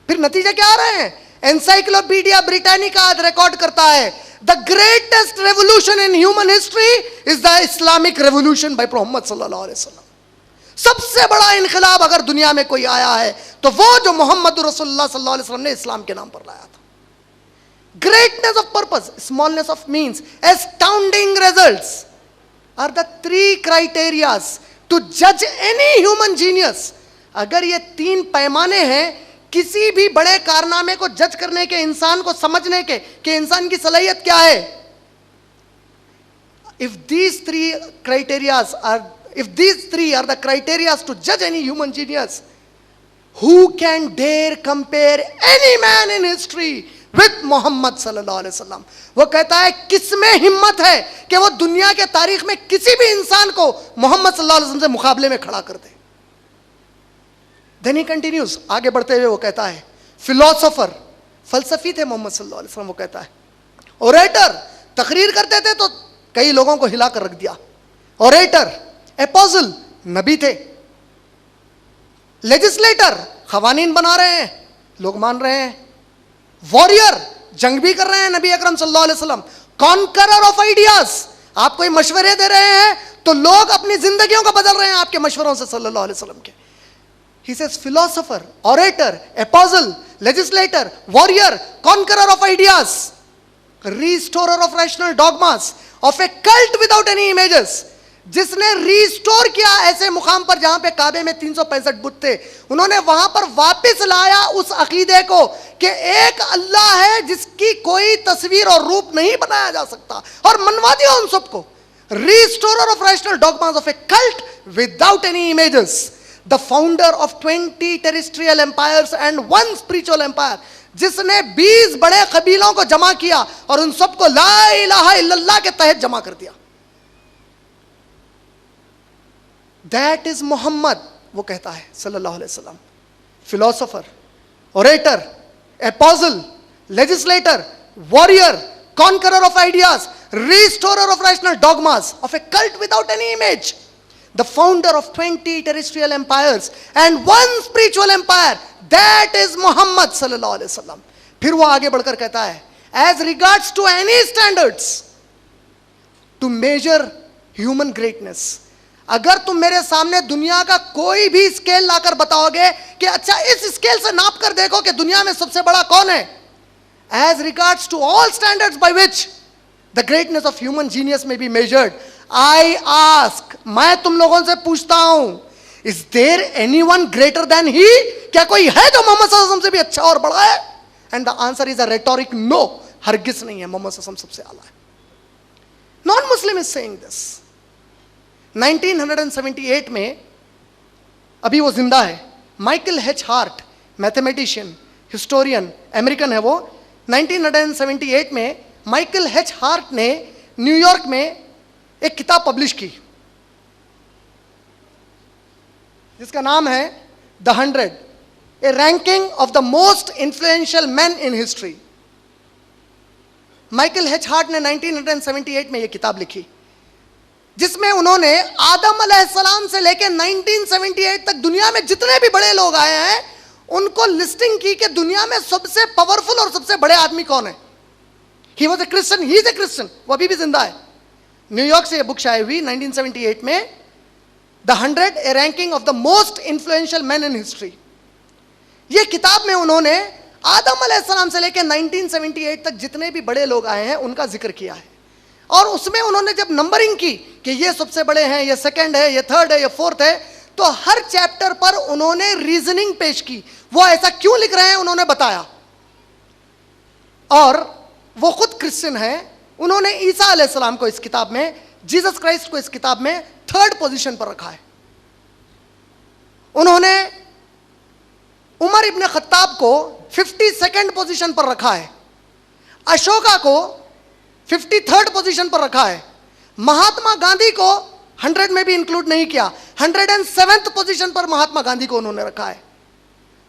फिर नतीजे क्या आ रहे हैं? एनसाइक्लोपीडिया ब्रिटानिका आज रिकॉर्ड करता है, the greatest revolution in human history is the Islamic revolution by Mohammed सल्लल्लाहु अलैहि वसल्लम। सबसे बड़ा इनकलाब अगर दुनिया में कोई आया है तो वो जो मोहम्मद रसूलुल्लाह सल्लल्लाहु अलैहि वसल्लम ने इस्लाम के नाम पर लाया था। Greatness of purpose, smallness of means, astounding results are the three criterias to जज एनी ह्यूमन जीनियस। अगर ये तीन पैमाने हैं किसी भी बड़े कारनामे को जज करने के, इंसान को समझने के कि इंसान की सलाहियत क्या है, if these three criterias are, if these three are the criteria to judge any human genius, who can dare compare any man in history with Muhammad sallallahu alaihi wasallam? वो कहता है किसमें हिम्मत है कि वो दुनिया के तारीख में किसी भी इंसान को मोहम्मद सल्लल्लाहु अलैहि वसल्लम से मुकाबले में खड़ा कर दे। Then he continues, आगे बढ़ते हुए वो कहता है, फिलोसोफर, फलसफी थे मोहम्मद सल्लल्लाहु अलैहि वसल्लम। वो कहता है ओरेटर, तकरीर करते थे तो कई लोगों को हिला कर रख दिया। ओरेटर, एपोजल, नबी थे। लेजिस्लेटर, खवानीन बना रहे हैं, लोग मान रहे हैं। वॉरियर, जंग भी कर रहे हैं नबी अकरम सल्लल्लाहु अलैहि वसल्लम। कॉन्करर ऑफ आइडियाज, आप कोई मशवरे दे रहे हैं तो लोग अपनी जिंदगियों को बदल रहे हैं आपके मशवरों से सल्लल्लाहु अलैहि वसल्लम के। He says philosopher, orator, apostle, legislator, warrior, conqueror of ideas, restorer of rational dogmas, of a cult without any images. जिसने रिस्टोर किया ऐसे मुकाम पर जहां पे काबे में 365 बुत थे, उन्होंने वहां पर वापस लाया उस अकीदे को कि एक अल्लाह है जिसकी कोई तस्वीर और रूप नहीं बनाया जा सकता, और मनवा दिया उन सबको। Restorer of rational dogmas of a cult without any images, the founder of 20 terrestrial empires and 1 spiritual empire, जिसने 20 बड़े कबीलों को जमा किया और उन सबको ला इलाहा इल्लल्लाह के तहत जमा कर दिया। दैट इज मोहम्मद, वो कहता है सल्लल्लाहु अलैहि वसल्लम। Philosopher, orator, apostle, legislator, warrior, conqueror of ideas, restorer of rational dogmas, of a cult without any image, the founder of 20 terrestrial empires and one spiritual empire, that is Muhammad sallallahu alaihi wasallam. फिर वो आगे बढ़कर कहता है, as regards to any standards to measure human greatness, अगर तुम मेरे सामने दुनिया का कोई भी स्केल लाकर बताओगे कि अच्छा इस स्केल से नाप कर देखो कि दुनिया में सबसे बड़ा कौन है, as regards to all standards by which the greatness of human genius may be measured, I ask, मैं तुम लोगों से पूछता हूं, is there anyone greater than he? क्या कोई है जो मोहम्मद सल्लल्लाहु अलैहि वसल्लम से भी अच्छा और बड़ा है? And the answer is a rhetoric no, हरगिज नहीं है, मोहम्मद सल्लल्लाहु अलैहि वसल्लम सबसे आला है. Non-Muslim is saying this. 1978 में, अभी वो जिंदा है, Michael H heart, mathematician, historian, American है वो. 1978 में माइकल एच हार्ट ने न्यूयॉर्क में एक किताब पब्लिश की जिसका नाम है the 100, A ranking of the most influential man in history. Michael H heart ने 1978 में यह किताब लिखी जिसमें उन्होंने आदम अलैहिस्सलाम से लेकर 1978 तक दुनिया में जितने भी बड़े लोग आए हैं उनको लिस्टिंग की कि दुनिया में सबसे पावरफुल और सबसे बड़े आदमी कौन है. He was a Christian, he is a Christian, वो अभी भी जिंदा है. न्यूयॉर्क से ये बुक शाये हुई 1978 में, the 100, A ranking of the most influential man in history. ये किताब में उन्होंने आदम अलैहिस्सलाम से लेकर 1978 तक जितने भी बड़े लोग आए हैं उनका जिक्र किया है. और उसमें उन्होंने जब नंबरिंग की कि ये सबसे बड़े हैं, ये सेकंड है, ये थर्ड है, ये फोर्थ है, तो हर चैप्टर पर उन्होंने रीजनिंग पेश की. वो ऐसा क्यों लिख रहे हैं उन्होंने बताया. और वो खुद क्रिश्चियन है. उन्होंने ईसा अलैहिस्सलाम को इस किताब में, जीसस क्राइस्ट को इस किताब में 3rd पोजीशन पर रखा है. उन्होंने उमर इब्न खत्ताब को 52nd पोजीशन पर रखा है. अशोका को 53rd पोजीशन पर रखा है. महात्मा गांधी को 100 में भी इंक्लूड नहीं किया, 107th पोजीशन पर महात्मा गांधी को उन्होंने रखा है.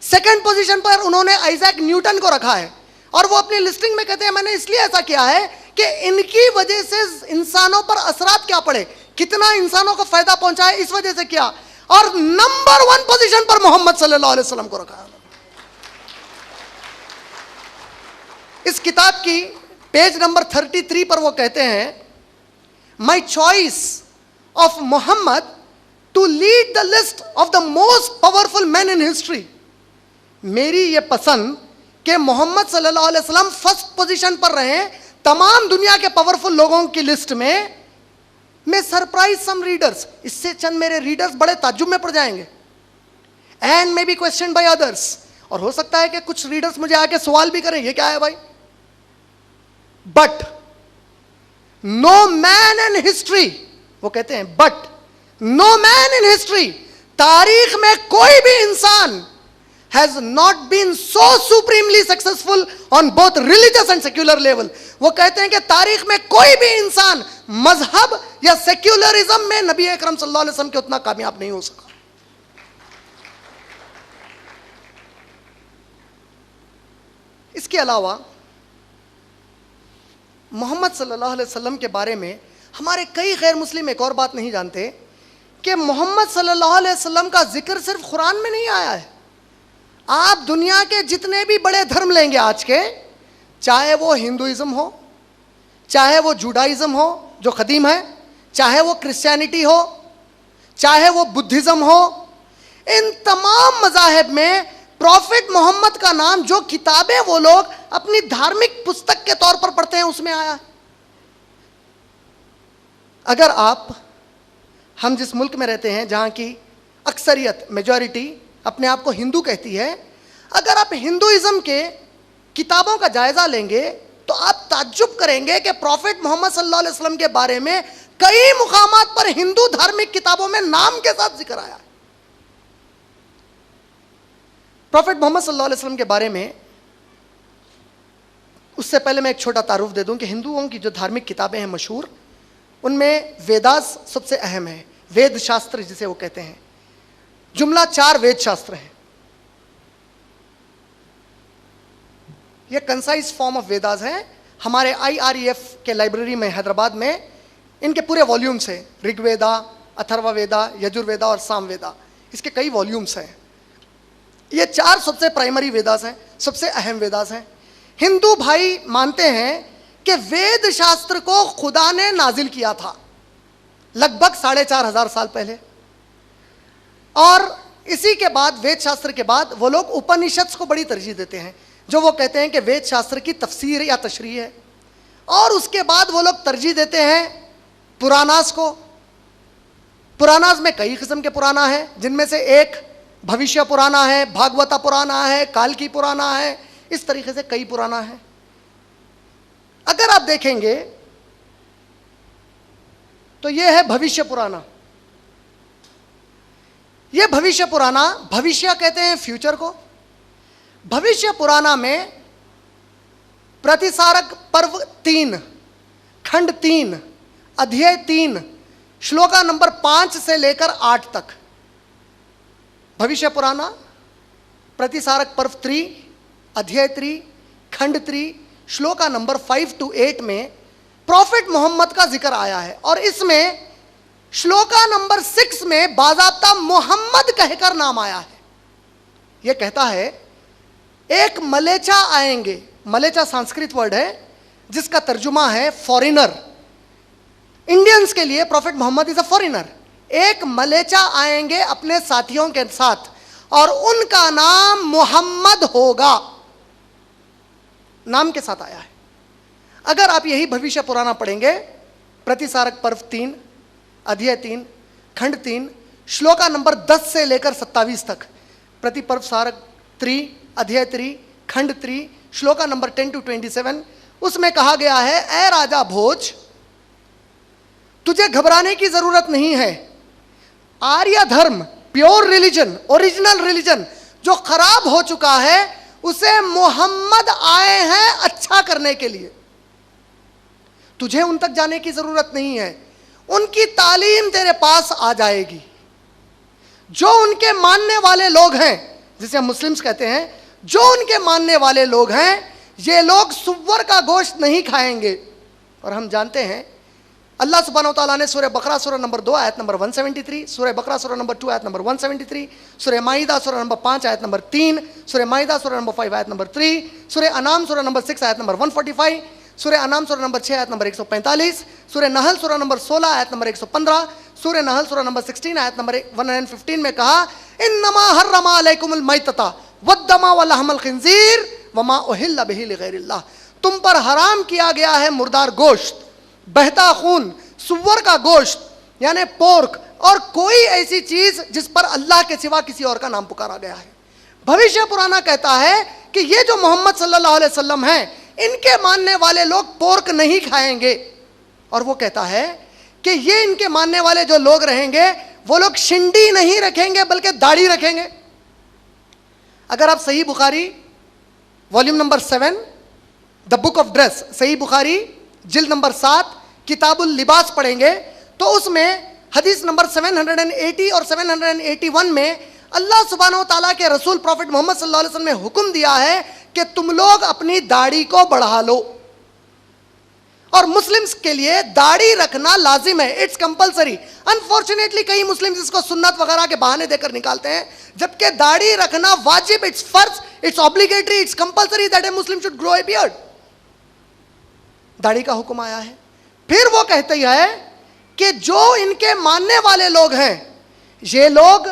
2nd पोजीशन पर उन्होंने आइजैक न्यूटन को रखा है. और वो अपनी लिस्टिंग में कहते हैं मैंने इसलिए ऐसा किया है कि इनकी वजह से इंसानों पर असरात क्या पड़े, कितना इंसानों को फायदा पहुंचा है, इस वजह से किया. और नंबर 1 पोजीशन पर मोहम्मद सल्लल्लाहु अलैहि वसल्लम को रखा है. इस किताब की पेज नंबर 33 पर वो कहते हैं, my choice of Mohammed to lead the list of the most powerful man in history. मेरी ये पसंद कि मोहम्मद सल्लल्लाहु अलैहि वसल्लम 1st पोजीशन पर रहे तमाम दुनिया के पावरफुल लोगों की लिस्ट में. मैं सरप्राइज सम रीडर्स, इससे चंद मेरे रीडर्स बड़े ताज्जुब में पड़ जाएंगे. And may be question by others, और हो सकता है कि कुछ रीडर्स मुझे आके सवाल भी करें ये क्या है भाई. But no man in history, वो कहते हैं but no man in history, तारीख में कोई भी इंसान has not been so supremely successful on both religious and secular level. वो कहते हैं कि तारीख में कोई भी इंसान मजहब या सेक्युलरिज्म में नबी अकरम सल्लल्लाहु अलैहि वसल्लम के उतना कामयाब नहीं हो सका. इसके अलावा मोहम्मद सल्लल्लाहु अलैहि वसल्लम के बारे में हमारे कई गैर मुस्लिम एक और बात नहीं जानते कि मोहम्मद सल्लल्लाहु अलैहि वसल्लम का जिक्र सिर्फ कुरान में नहीं आया है. आप दुनिया के जितने भी बड़े धर्म लेंगे आज के, चाहे वो हिंदुइज्म हो, चाहे वो जुडाइज्म हो जो कदीम है, चाहे वो क्रिश्चियनिटी हो, चाहे वो बुद्धिज्म हो, इन तमाम मज़ाहिब में प्रॉफिट मोहम्मद का नाम जो किताबें वो लोग अपनी धार्मिक पुस्तक के तौर पर पढ़ते हैं उसमें आया. अगर हम जिस मुल्क में रहते हैं जहां की अक्सरियत मेजॉरिटी अपने आप को हिंदू कहती है, अगर आप हिंदुइज्म के किताबों का जायजा लेंगे तो आप ताज्जुब करेंगे कि प्रॉफिट मोहम्मद सल्लल्लाहु अलैहि वसल्लम के बारे में कई मुकामात पर हिंदू धार्मिक किताबों में नाम के साथ जिक्र आया. प्रॉफिट मोहम्मद सल्लल्लाहु अलैहि वसल्लम के बारे में उससे पहले मैं एक छोटा तारुफ दे दूं कि हिंदुओं की जो धार्मिक किताबें हैं मशहूर, उनमें वेदास सबसे अहम है. वेद शास्त्र जिसे वो कहते हैं, जुमला 4 वेद शास्त्र हैं. ये कंसाइज फॉर्म ऑफ वेदास हैं। हमारे IREF के लाइब्रेरी में हैदराबाद में इनके पूरे वॉल्यूम्स हैं, ऋग्वेदा, अथर्ववेदा, यजुर्वेदा और सामवेदा, इसके कई वॉल्यूम्स हैं। ये 4 सबसे प्राइमरी वेदास हैं, सबसे अहम वेदास हैं। हिंदू भाई मानते हैं कि वेद शास्त्र को खुदा ने नाजिल किया था लगभग 4500 साल पहले, और इसी के बाद वेद शास्त्र के बाद वो लोग उपनिषद को बड़ी तरजीह देते हैं, जो वो कहते हैं कि वेद शास्त्र की तफसीर या तशरीह है। और उसके बाद वो लोग तरजीह देते हैं पुराणास को। पुराणास में कई किस्म के पुराना है, जिनमें से एक भविष्य पुराना है, भागवता पुराना है, काल की पुराना है, इस तरीके से कई पुराना है। अगर आप देखेंगे तो यह है भविष्य पुराना। यह भविष्य पुराना, भविष्य कहते हैं फ्यूचर को। भविष्य पुराना में प्रतिसारक पर्व 3, खंड 3, अध्याय 3, श्लोका नंबर 5 से लेकर 8 तक। भविष्य पुराना, प्रतिसारक पर्व 3, अध्याय 3, खंड 3, श्लोका नंबर 5 to 8 में प्रॉफिट मोहम्मद का जिक्र आया है। और इसमें श्लोका नंबर 6 में बाज़ाब्ता मोहम्मद कहकर नाम आया है। यह कहता है एक मलेचा आएंगे, मलेचा संस्कृत वर्ड है जिसका तर्जुमा है फॉरेनर। इंडियंस के लिए prophet Mohammed is a foreigner. एक मलेचा आएंगे अपने साथियों के साथ और उनका नाम मोहम्मद होगा, नाम के साथ आया है। अगर आप यही भविष्य पुराना पढ़ेंगे, प्रतिसारक पर्व 3, अध्याय 3, खंड 3, श्लोका नंबर 10 से लेकर 27 तक, प्रति पर्व सारक 3, अध्याय 3, खंड 3, श्लोका नंबर 10 to 27, उसमें कहा गया है, ऐ राजा भोज, तुझे घबराने की जरूरत नहीं है। आर्य धर्म, प्योर रिलीजन, ओरिजिनल रिलीजन जो खराब हो चुका है, उसे मोहम्मद आए हैं अच्छा करने के लिए। तुझे उन तक जाने की जरूरत नहीं है, उनकी तालीम तेरे पास आ जाएगी। जो उनके मानने वाले लोग हैं, जिसे हम मुस्लिम्स कहते हैं, जो उनके मानने वाले लोग हैं, ये लोग सुअर का गोश्त नहीं खाएंगे। और हम जानते हैं अल्लाह सुब्हानहू व तआला ने सूरह बकरा सूरह नंबर 2 आयत नंबर 173, सूरह बकरा सूरह नंबर 2 आयत नंबर 173, सूरह माइदा सूरह नंबर 5 आयत नंबर 3, सूरह माइदा सूरह नंबर 5 आयत नंबर 3, सूरह अनाम सूरह नंबर 6 आयत नंबर 145, सूरह अनाम सूरह नंबर 6 आयत नंबर 145, सूरह नहल सूरह नंबर 16 आयत नंबर 115, सूरह नहल सूरह नंबर 16 आयत नंबर 115 में कहा, इन्नमा हर्रमा अलैकुमुल मैतता वद्दमा वलहमल खिंजीर वमा उहिल्ला बिही लिगैरिल्लाह। तुम पर हराम किया गया है मुर्दार गोश्त, बहता खून, सुअर का गोश्त यानी पोर्क, और कोई ऐसी चीज जिस पर अल्लाह के सिवा किसी और का नाम पुकारा गया है। भविष्य पुराना कहता है कि ये जो मोहम्मद सल्लल्लाहु अलैहि वसल्लम हैं, इनके मानने वाले लोग पोर्क नहीं खाएंगे। और वो कहता है कि ये इनके मानने वाले जो लोग रहेंगे, वो लोग शिंडी नहीं रखेंगे बल्कि दाढ़ी रखेंगे। अगर आप सही Bukhari volume number 7, the book of dress, सही बुखारी जिल्द नंबर 7, किताबुल लिबास पढ़ेंगे, तो उसमें हदीस नंबर 780 और 781 में अल्लाह सुब्हानहू व तआला के रसूल प्रॉफिट मोहम्मद सल्लल्लाहु अलैहि वसल्लम ने हुक्म दिया है कि तुम लोग अपनी दाढ़ी को बढ़ा लो। और मुस्लिम्स के लिए दाढ़ी रखना लाजिम है, इट्स कंपलसरी। अनफॉर्चुनेटली कई मुस्लिम्स इसको सुन्नत वगैरह के बहाने देकर निकालते हैं, जबकि दाढ़ी रखना वाजिब, इट्स फर्ज, it's obligatory, it's compulsory that A Muslim should grow A beard. दाढ़ी का हुक्म आया है। फिर वो कहते हैं कि जो इनके मानने वाले लोग हैं, ये लोग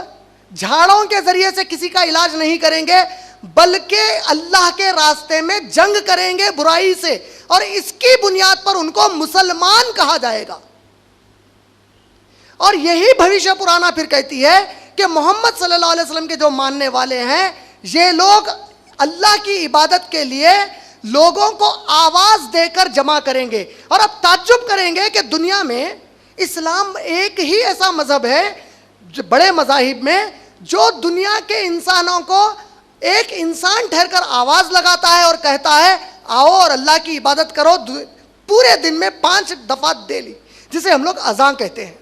झाड़ों के जरिए से किसी का इलाज नहीं करेंगे, बल्कि अल्लाह के रास्ते में जंग करेंगे बुराई से, और इसकी बुनियाद पर उनको मुसलमान कहा जाएगा। और यही भविष्य पुराना फिर कहती है कि मोहम्मद सल्लल्लाहु अलैहि वसल्लम के जो मानने वाले हैं, ये लोग अल्लाह की इबादत के लिए लोगों को आवाज देकर जमा करेंगे। और अब ताज्जुब करेंगे कि दुनिया में इस्लाम एक ही ऐसा मजहब है जो बड़े मजाहिब में, जो दुनिया के इंसानों को एक इंसान ठहरकर आवाज लगाता है और कहता है आओ और अल्लाह की इबादत करो पूरे दिन में 5 दफा डेली, जिसे हम लोग अज़ान कहते हैं।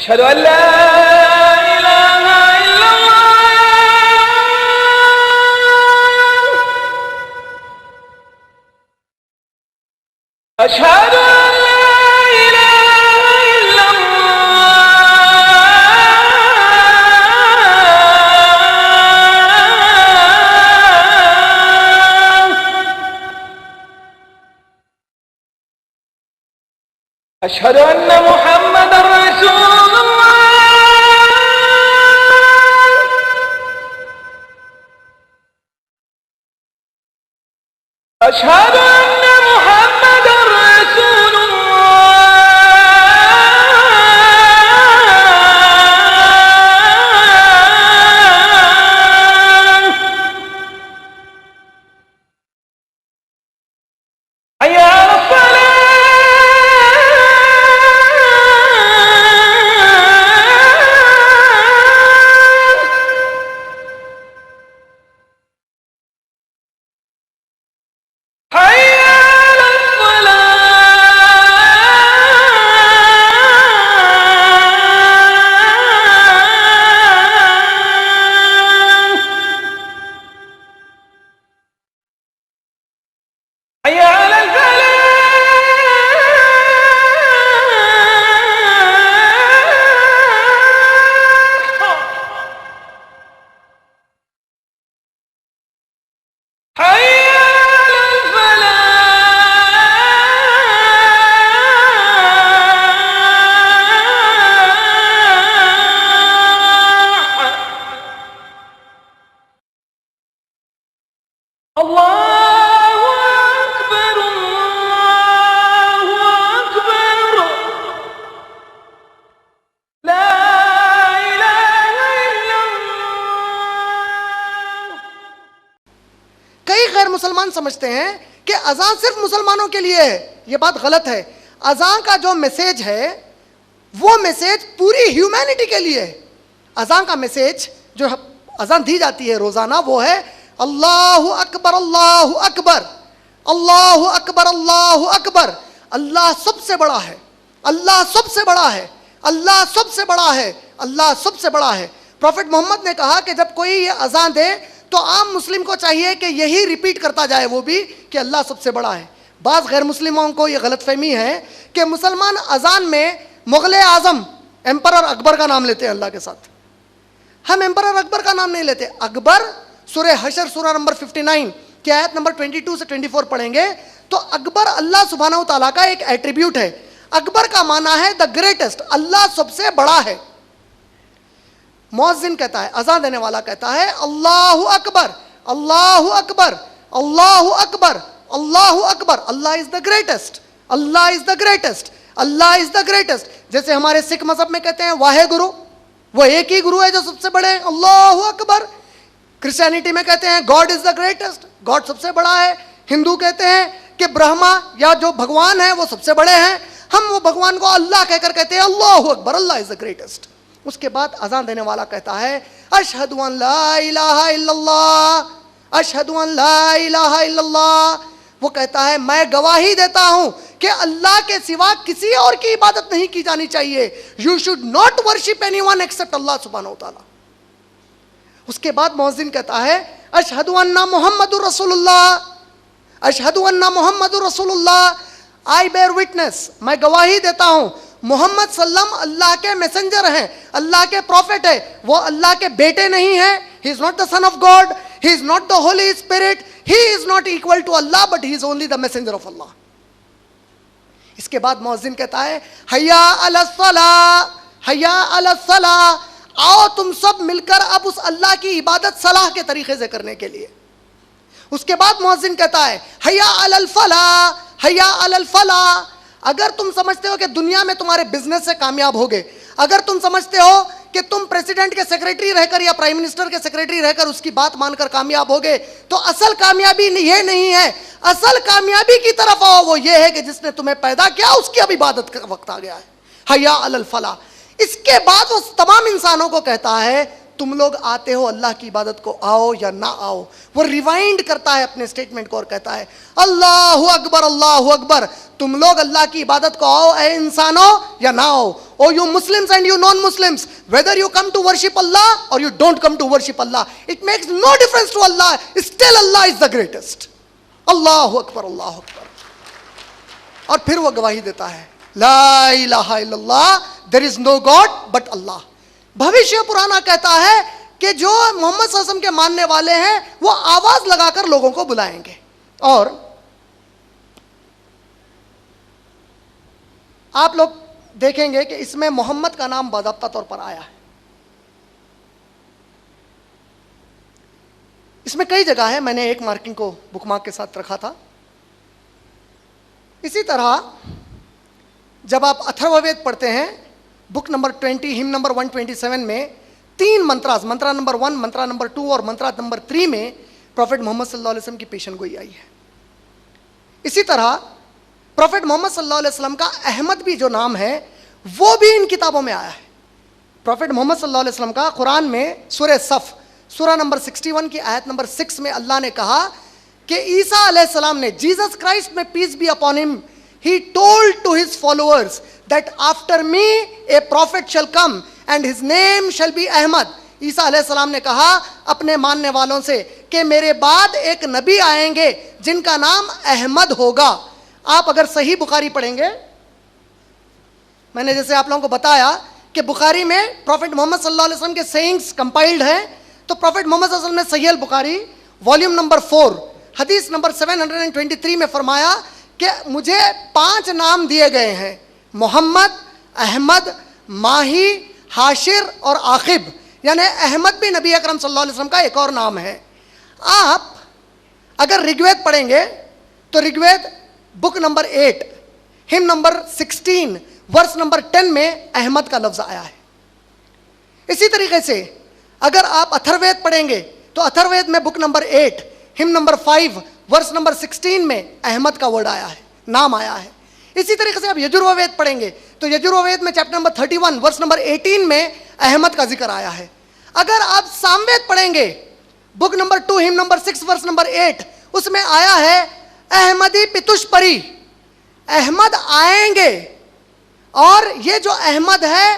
अशहदु अल्ला इलाहा इल्लल्लाह अशहदु अल्ला इलाहा इल्लल्लाह अशहदु अन्ना मुहम्मदर रसूलुल्लाह अशहदु अन्ना मुहम्मदर रसूलुल्लाह हय्या अलस सलाह अल्लाहु अकबर ला इलाहा इल्लल्लाह। कई गैर मुसलमान समझते हैं कि अजान सिर्फ मुसलमानों के लिए है। यह बात गलत है। अजान का जो मैसेज है वो मैसेज पूरी ह्यूमैनिटी के लिए है। अजान का मैसेज जो अजान दी जाती है रोजाना वो है अल्लाहु अकबर अल्लाहु अकबर अल्लाहु अकबर अल्लाहु अकबर। अल्लाह सबसे बड़ा है, अल्लाह सबसे बड़ा है, अल्लाह सबसे बड़ा है, अल्लाह सबसे बड़ा है। प्रॉफेट मोहम्मद ने कहा कि जब कोई ये अजान दे तो आम मुस्लिम को चाहिए कि यही रिपीट करता जाए, वो भी कि अल्लाह सबसे बड़ा है। बाज़ गैर मुस्लिमों को ये गलतफहमी है कि मुसलमान अजान में मुग़ल आज़म एम्परर अकबर का नाम लेते हैं अल्लाह के साथ। हम एम्परर अकबर का नाम नहीं लेते। अकबर सूरह हशर सूरह नंबर 59 की आयत नंबर 22 से 24 पढ़ेंगे तो अकबर अल्लाह सुब्हानहू तआला का एक एट्रीब्यूट है। अकबर का माना है द ग्रेटेस्ट, अल्लाह सबसे बड़ा है। मुअज्जिन कहता है, अज़ान देने वाला कहता है अल्लाहु अकबर अल्लाहु अकबर अल्लाहु अकबर अल्लाहु अकबर, Allah is the greatest, Allah is the greatest, Allah is the greatest. जैसे हमारे सिख मजहब में कहते हैं वाहे गुरु, वो एक ही गुरु है जो सबसे बड़े हैं, अल्लाहु अकबर। क्रिश्चियनिटी में कहते हैं God is the greatest, God सबसे बड़ा है। हिंदू कहते हैं कि ब्रह्मा या जो भगवान है वो सबसे बड़े हैं। हम वो भगवान को अल्लाह कहकर कहते हैं अल्लाहु अकबर, अल्लाह इज द ग्रेटेस्ट। उसके बाद अजान देने वाला कहता है अशहदु अन ला इलाहा इल्लल्लाह, अशहदु अन ला इलाहा इल्लल्लाह। वो कहता है मैं गवाही देता हूं कि अल्लाह के सिवा किसी और की इबादत नहीं की जानी चाहिए। You should not worship anyone except Allah सुब्हानहू तआला। उसके बाद मुअज्जिन कहता है अशहदु अन्ना मुहम्मदुर रसूलुल्लाह, अशहदु अन्ना मुहम्मदुर रसूलुल्लाह। आई बेयर विटनेस, मैं गवाही देता हूं मोहम्मद सल्लम अल्लाह के मैसेंजर हैं, अल्लाह के प्रॉफिट है। वो अल्लाह के बेटे नहीं है। He is not the son of God, he is not the holy spirit, he is not equal to Allah, but he is only the messenger of Allah. इसके बाद मुअज्जिन कहता है हय्या अलस सलाह, हय्या अलस सलाह। आओ तुम सब मिलकर अब उस अल्लाह की इबादत सलाह के तरीके से करने के लिए। उसके बाद मुअज्जिन कहता है हय्या अलल फलाह, हय्या अलल फलाह। अगर तुम समझते हो कि दुनिया में तुम्हारे बिजनेस से कामयाब होगे, अगर तुम समझते हो कि तुम प्रेसिडेंट के सेक्रेटरी रहकर या प्राइम मिनिस्टर के सेक्रेटरी रहकर उसकी बात मानकर कामयाब होगे, तो असल कामयाबी ये नहीं है। असल कामयाबी की तरफ आओ, वो ये है कि जिसने तुम्हें पैदा किया उसकी अब इबादत का वक्त आ गया है। हय्या अलल फलाह। इसके बाद वो तमाम इंसानों को कहता है तुम लोग आते हो अल्लाह की इबादत को, आओ या ना आओ। वो रिवाइंड करता है अपने स्टेटमेंट को और कहता है अल्लाहु अकबर, अल्लाहु अकबर, तुम लोग अल्लाह की इबादत को आओ ए इंसानों या ना आओ। Oh you Muslims and you non Muslims, whether you come to worship Allah और you don't come to worship Allah, it makes no difference to Allah, still Allah is the greatest. अल्लाहु अकबर, अल्लाहु अकबर। और फिर वो गवाही देता है ला इलाहा इल्लल्लाह, there is no God but Allah. भविष्य पुराना कहता है कि जो मोहम्मद सल्लल्लाहु अलैहि वसल्लम के मानने वाले हैं वो आवाज लगाकर लोगों को बुलाएंगे। और आप लोग देखेंगे कि इसमें मोहम्मद का नाम बाज़ाब्ता तौर पर आया है। इसमें कई जगह है, मैंने एक मार्किंग को बुकमार्क के साथ रखा था। इसी तरह जब आप अथर्ववेद पढ़ते हैं बुक नंबर 20 हिम नंबर 127 में 3 मंत्रास, मंत्रा नंबर 1, मंत्रा नंबर 2 और मंत्रा नंबर 3 में प्रॉफेट मोहम्मद सल्लल्लाहु अलैहि वसल्लम की पेशन गोई आई है। इसी तरह प्रॉफेट मोहम्मद सल्लल्लाहु अलैहि वसल्लम का अहमद भी जो नाम है वो भी इन किताबों में आया है। प्रॉफेट मोहम्मद सल्लल्लाहु अलैहि वसल्लम का कुरान में सूरह सफ सूरा नंबर 61 की आयत नंबर 6 में अल्लाह ने कहा कि ईसा अलैहिस्सलाम ने, जीसस क्राइस्ट में peace be upon him, he told to his followers that after me a prophet shall come and his name shall be Ahmad। ईसा अलैहिस्सलाम ने कहा अपने मानने वालों से कि मेरे बाद एक नबी आएंगे जिनका नाम अहमद होगा। आप अगर सही बुखारी पढ़ेंगे, मैंने जैसे आप लोगों को बताया कि बुखारी में प्रॉफेट मोहम्मद सल्लल्लाहु अलैहि वसल्लम के सेइंग्स कंपाइल्ड हैं, तो प्रॉफेट मोहम्मद सल्लल्लाहु अलैहि वसल्लम ने सही बुखारी वॉल्यूम नंबर 4 हदीस नंबर 723 में फरमाया कि मुझे 5 नाम दिए गए हैं, मोहम्मद, अहमद, माही, हाशिर और आखिब, यानी अहमद भी नबी अकरम सल्लल्लाहु अलैहि वसल्लम का एक और नाम है। आप अगर ऋग्वेद पढ़ेंगे तो Rigveda book number 8 hymn number 16 verse number 10 में अहमद का लफ्ज आया है। इसी तरीके से अगर आप अथर्ववेद पढ़ेंगे तो अथर्ववेद में book number 8 hymn number 5 verse number 16 में अहमद का वर्ड आया है, नाम आया है। इसी तरीके से आप यजुर्वेद पढ़ेंगे तो यजुर्वेद में चैप्टर नंबर 31 वर्स नंबर 18 में अहमद का जिक्र आया है। अगर आप सामवेद पढ़ेंगे book number 2 hymn number 6 verse number 8, उसमें आया है अहमदी पितुष्परी, अहमद आएंगे और ये जो अहमद है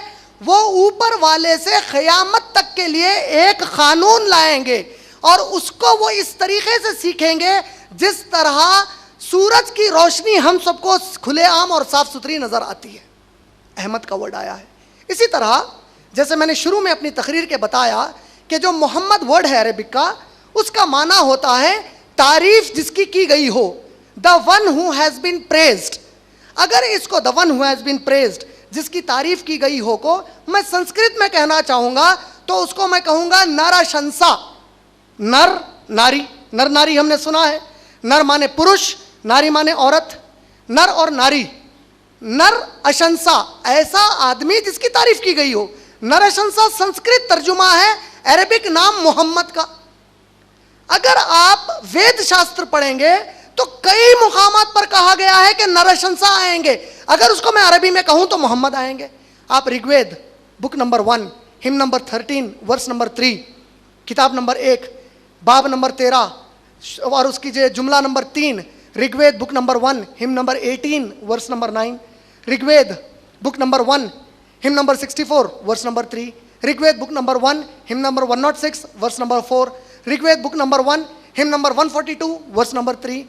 वो ऊपर वाले से क़यामत तक के लिए एक कानून लाएंगे और उसको वो इस तरीके से सीखेंगे जिस तरह सूरज की रोशनी हम सबको खुलेआम और साफ सुथरी नजर आती है। अहमद का वर्ड आया है। इसी तरह जैसे मैंने शुरू में अपनी तकरीर के बताया कि जो मोहम्मद वर्ड है अरबिक का, उसका माना होता है तारीफ जिसकी की गई हो, the one who has been praised. अगर इसको the one who has been praised, जिसकी तारीफ की गई हो, को मैं संस्कृत में कहना चाहूंगा तो उसको मैं कहूंगा नरशंसा। नर नारी, नर नारी हमने सुना है, नर माने पुरुष, नारी माने औरत। नर और नारी, नर अशंसा, ऐसा आदमी जिसकी तारीफ की गई हो। नर अशंसा संस्कृत तर्जुमा है अरबिक नाम मोहम्मद का। अगर आप वेद शास्त्र पढ़ेंगे तो कई मुकामात पर कहा गया है कि नरशंसा आएंगे, अगर उसको मैं अरबी में कहूं तो मोहम्मद आएंगे। आप Rigveda book number 1 hymn number 13 verse number 3, किताब नंबर 1 बाब नंबर 13 और उसकी जो जुमला number 3, Rigveda book number 1 hymn number 18 verse number 9, Rigveda book number 1 hymn number 64 verse number 3, Rigveda book number 1 hymn number 106 verse number 4, Rigveda book number 1 hymn number 142 verse number 3,